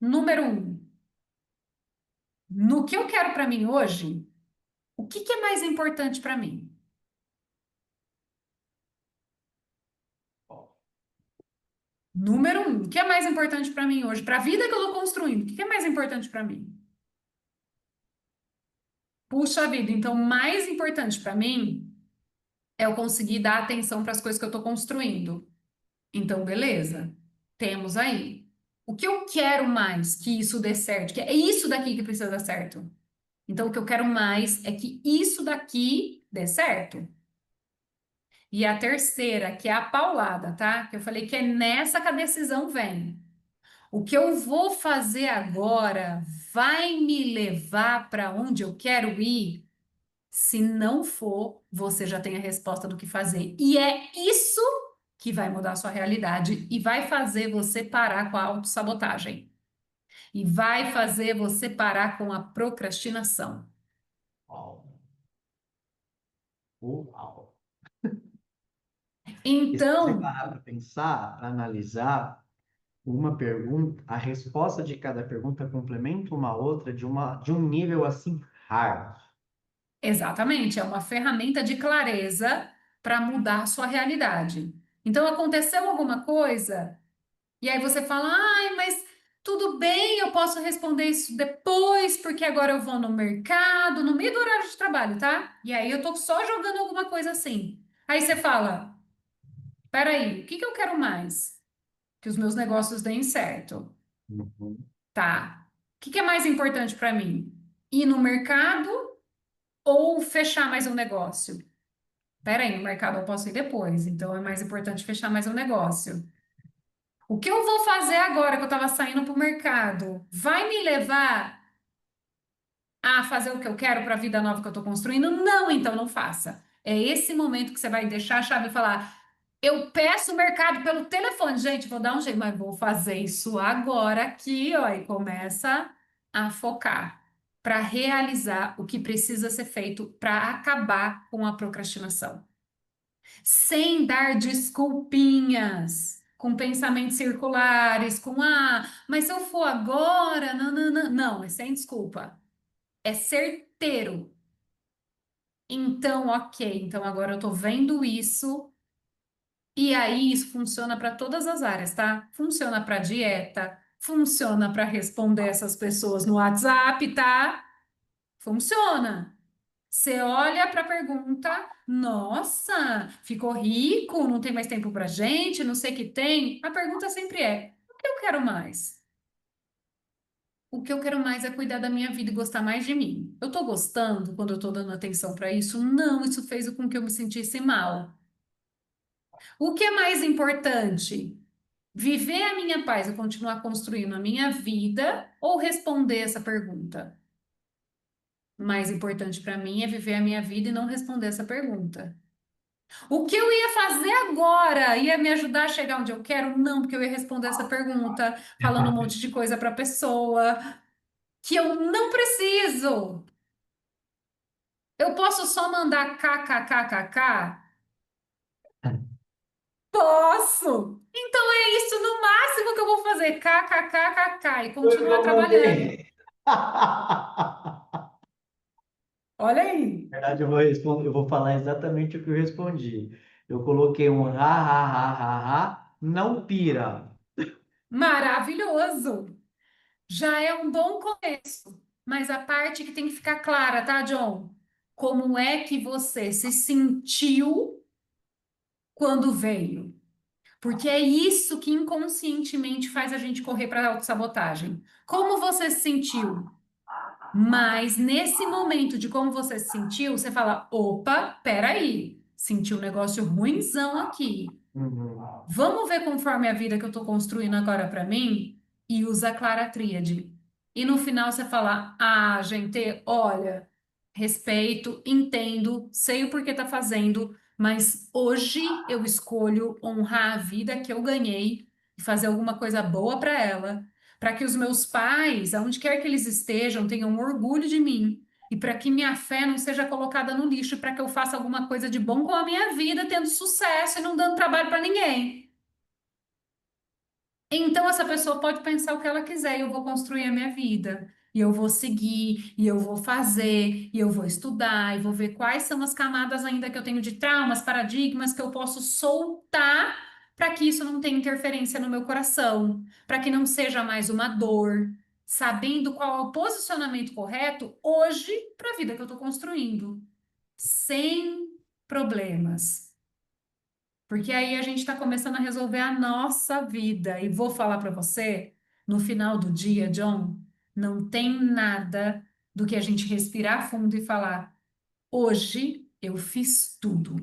número um, no que eu quero para mim hoje, o que que é mais importante para mim? Número um, o que é mais importante para mim hoje? Para a vida que eu estou construindo, o que que é mais importante para mim? Puxa vida, então, mais importante para mim é eu conseguir dar atenção para as coisas que eu estou construindo. Então, beleza, temos aí. O que eu quero mais que isso dê certo? Que é isso daqui que precisa dar certo. Então, o que eu quero mais é que isso daqui dê certo. E a terceira, que é a paulada, tá? Que eu falei que é nessa que a decisão vem. O que eu vou fazer agora vai me levar para onde eu quero ir? Se não for, você já tem a resposta do que fazer. E é isso que vai mudar a sua realidade e vai fazer você parar com a autossabotagem. E vai fazer você parar com a procrastinação. uau, uau. E se você Então, parar para pensar, para analisar uma pergunta, a resposta de cada pergunta complementa uma outra de um nível assim raro. exatamente, é uma ferramenta de clareza para mudar a sua realidade. Então, aconteceu alguma coisa. E aí você fala, ai, mas tudo bem, eu posso responder isso depois, porque agora eu vou no mercado, no meio do horário de trabalho, tá? E aí eu tô só jogando alguma coisa assim. Aí você fala, peraí, o que que eu quero mais? Que os meus negócios deem certo. Uhum. Tá. O que que é mais importante para mim? Ir no mercado ou fechar mais um negócio? Peraí, no mercado eu posso ir depois, então é mais importante fechar mais um negócio. O que eu vou fazer agora que eu estava saindo para o mercado? Vai me levar a fazer o que eu quero para a vida nova que eu estou construindo? Não, então não faça. É esse momento que você vai deixar a chave e falar: eu peço o mercado pelo telefone, gente, vou dar um jeito, mas vou fazer isso agora aqui, ó, e começa. a focar para realizar o que precisa ser feito para acabar com a procrastinação, sem dar desculpinhas, com pensamentos circulares, com mas se eu for agora, não, não, não, não, é sem desculpa, é certeiro. Então, ok, então agora eu tô vendo isso. E aí, isso funciona para todas as áreas, tá? Funciona para dieta, funciona para responder essas pessoas no WhatsApp, tá? Funciona. Você olha para a pergunta, nossa, ficou rico, não tem mais tempo para gente, não sei o que tem. A pergunta sempre é: o que eu quero mais? O que eu quero mais é cuidar da minha vida e gostar mais de mim. Eu tô gostando quando eu tô dando atenção para isso? Não, isso fez com que eu me sentisse mal. O que é mais importante? Viver a minha paz e continuar construindo a minha vida ou responder essa pergunta? Mais importante para mim é viver a minha vida e não responder essa pergunta. O que eu ia fazer agora ia me ajudar a chegar onde eu quero? Não, porque eu ia responder essa pergunta, falando um monte de coisa para a pessoa que eu não preciso. Eu posso só mandar kkkk? Posso! Então é isso no máximo que eu vou fazer, kkkk, e Foi o que continuar eu trabalhando. mandei. Olha aí. Na verdade, eu vou responder, eu vou falar exatamente o que eu respondi. Eu coloquei um ha, ha, ha, ha, ha, não pira. Maravilhoso! Já é um bom começo. Mas a parte que tem que ficar clara, tá, John? Como é que você se sentiu quando veio? Porque é isso que inconscientemente faz a gente correr para a autossabotagem. Como você se sentiu? Mas nesse momento de como você se sentiu, você fala: opa, peraí, senti um negócio ruinzão aqui. Uhum. Vamos ver conforme a vida que eu estou construindo agora para mim e usa a Clara Tríade. E no final você fala: ah, gente, olha, respeito, entendo, sei o porquê tá fazendo, mas hoje eu escolho honrar a vida que eu ganhei e fazer alguma coisa boa para ela, para que os meus pais, aonde quer que eles estejam, tenham orgulho de mim. E para que minha fé não seja colocada no lixo, para que eu faça alguma coisa de bom com a minha vida, tendo sucesso e não dando trabalho para ninguém. Então, essa pessoa pode pensar o que ela quiser e eu vou construir a minha vida. E eu vou seguir, e eu vou fazer, e eu vou estudar, e vou ver quais são as camadas ainda que eu tenho de traumas, paradigmas que eu posso soltar para que isso não tenha interferência no meu coração, para que não seja mais uma dor, sabendo qual é o posicionamento correto hoje para a vida que eu estou construindo, sem problemas. Porque aí a gente está começando a resolver a nossa vida. E vou falar para você, no final do dia, John, não tem nada do que a gente respirar fundo e falar: hoje eu fiz tudo.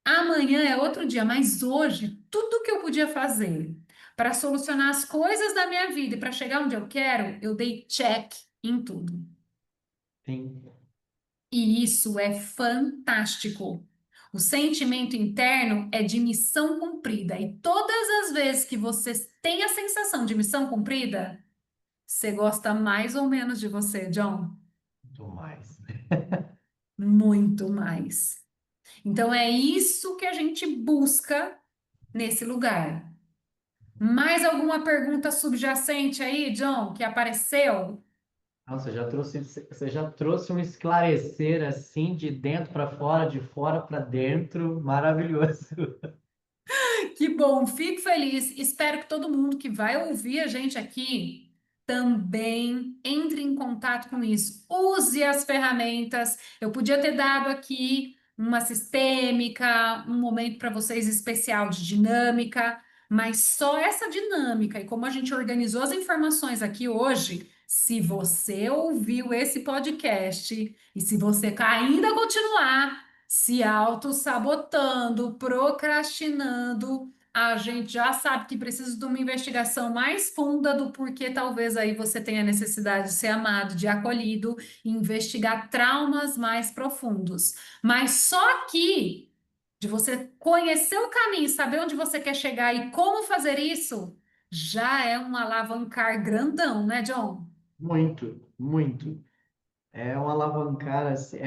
Amanhã é outro dia, mas hoje, tudo que eu podia fazer para solucionar as coisas da minha vida e para chegar onde eu quero, eu dei check em tudo. Sim. E isso é fantástico. O sentimento interno é de missão cumprida. E todas as vezes que você tem a sensação de missão cumprida, você gosta mais ou menos de você, John? Muito mais. Muito mais. Então é isso que a gente busca nesse lugar. Mais alguma pergunta subjacente aí, John, que apareceu? Nossa, você já trouxe um esclarecer assim de dentro para fora, de fora para dentro, maravilhoso. Que bom, fico feliz. Espero que todo mundo que vai ouvir a gente aqui também entre em contato com isso. Use as ferramentas. Eu podia ter dado aqui uma sistêmica, um momento para vocês especial de dinâmica, mas só essa dinâmica e como a gente organizou as informações aqui hoje. Se você ouviu esse podcast e se você ainda continuar se auto-sabotando, procrastinando, a gente já sabe que precisa de uma investigação mais funda do porquê talvez aí você tenha necessidade de ser amado, de acolhido, e investigar traumas mais profundos. Mas só que de você conhecer o caminho, saber onde você quer chegar e como fazer isso, já é um alavancar grandão, né, John? muito, muito. É uma alavancar, assim,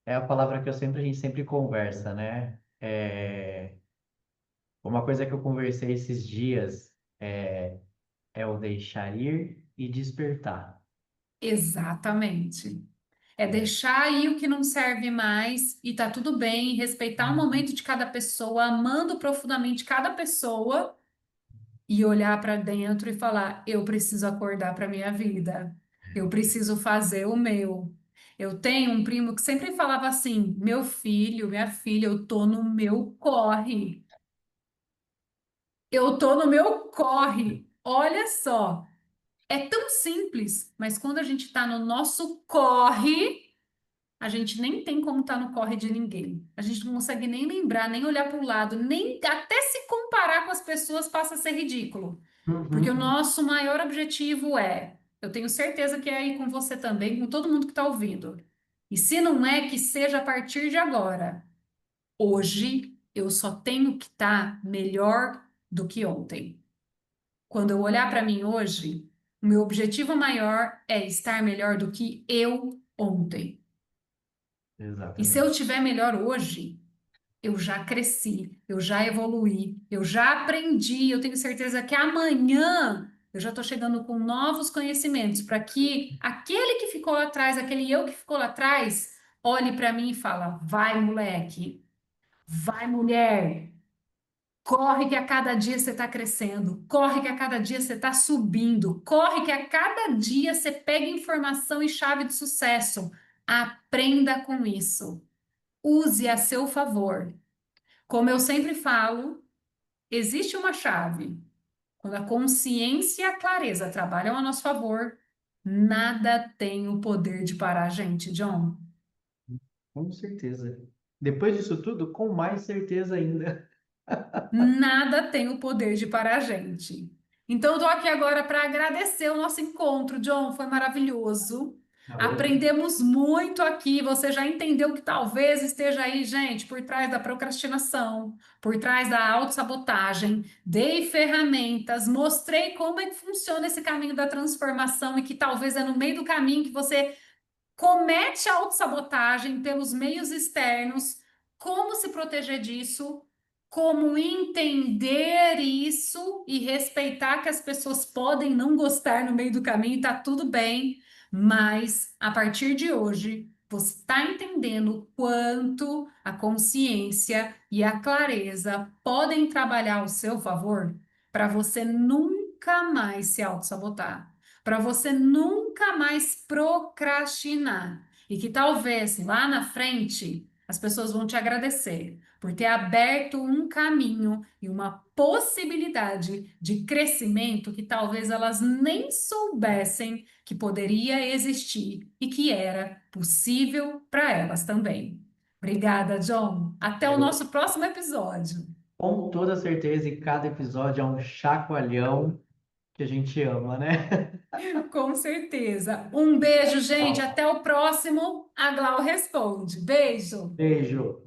é a palavra que a gente sempre conversa, né? Uma coisa que eu conversei esses dias é o deixar ir e despertar. Exatamente. É É. deixar aí o que não serve mais e tá tudo bem, respeitar o momento de cada pessoa, amando profundamente cada pessoa e olhar para dentro e falar: eu preciso acordar para minha vida, eu preciso fazer o meu. Eu tenho um primo que sempre falava assim: meu filho, minha filha, eu tô no meu corre, eu tô no meu corre. Olha só, é tão simples, mas quando a gente tá no nosso corre. A gente nem tem como estar no corre de ninguém. A gente não consegue nem lembrar, nem olhar para o lado, nem até se comparar com as pessoas passa a ser ridículo. Porque o Uhum. nosso maior objetivo é, eu tenho certeza que é aí com você também, com todo mundo que está ouvindo. E se não é, que seja a partir de agora. Hoje eu só tenho que estar melhor do que ontem. Quando eu olhar para mim hoje, o meu objetivo maior é estar melhor do que eu ontem. E se eu Exatamente. tiver melhor hoje, eu já cresci, eu já evoluí, eu já aprendi. Eu tenho certeza que amanhã eu já estou chegando com novos conhecimentos para que aquele que ficou lá atrás, aquele eu que ficou lá atrás, olhe para mim e fala: vai, moleque, vai, mulher. Corre que a cada dia você está crescendo, corre que a cada dia você está subindo, corre que a cada dia você pega informação e chave de sucesso. Aprenda com isso. Use a seu favor. Como eu sempre falo, existe uma chave. Quando a consciência e a clareza trabalham a nosso favor, nada tem o poder de parar a gente, John. Com certeza. Depois disso tudo, com mais certeza ainda. Nada tem o poder de parar a gente. Então, eu tô aqui agora para agradecer o nosso encontro, John. Foi maravilhoso. Ah, hoje, Aprendemos muito aqui. Você já entendeu que talvez esteja aí, gente, por trás da procrastinação, por trás da autossabotagem. Dei ferramentas, mostrei como é que funciona esse caminho da transformação e que talvez é no meio do caminho que você comete a autossabotagem pelos meios externos, como se proteger disso, como entender isso e respeitar que as pessoas podem não gostar no meio do caminho, tá tudo bem, mas a partir de hoje você está entendendo o quanto a consciência e a clareza podem trabalhar ao seu favor para você nunca mais se autossabotar, para você nunca mais procrastinar. E que talvez lá na frente as pessoas vão te agradecer por ter aberto um caminho e uma possibilidade de crescimento que talvez elas nem soubessem que poderia existir e que era possível para elas também. Obrigada, John. Até o eu, nosso próximo episódio. com toda certeza, e cada episódio é um chacoalhão que a gente ama, né? Com certeza. Um beijo, gente. Tchau. Até o próximo. A Glau responde. Beijo. Beijo.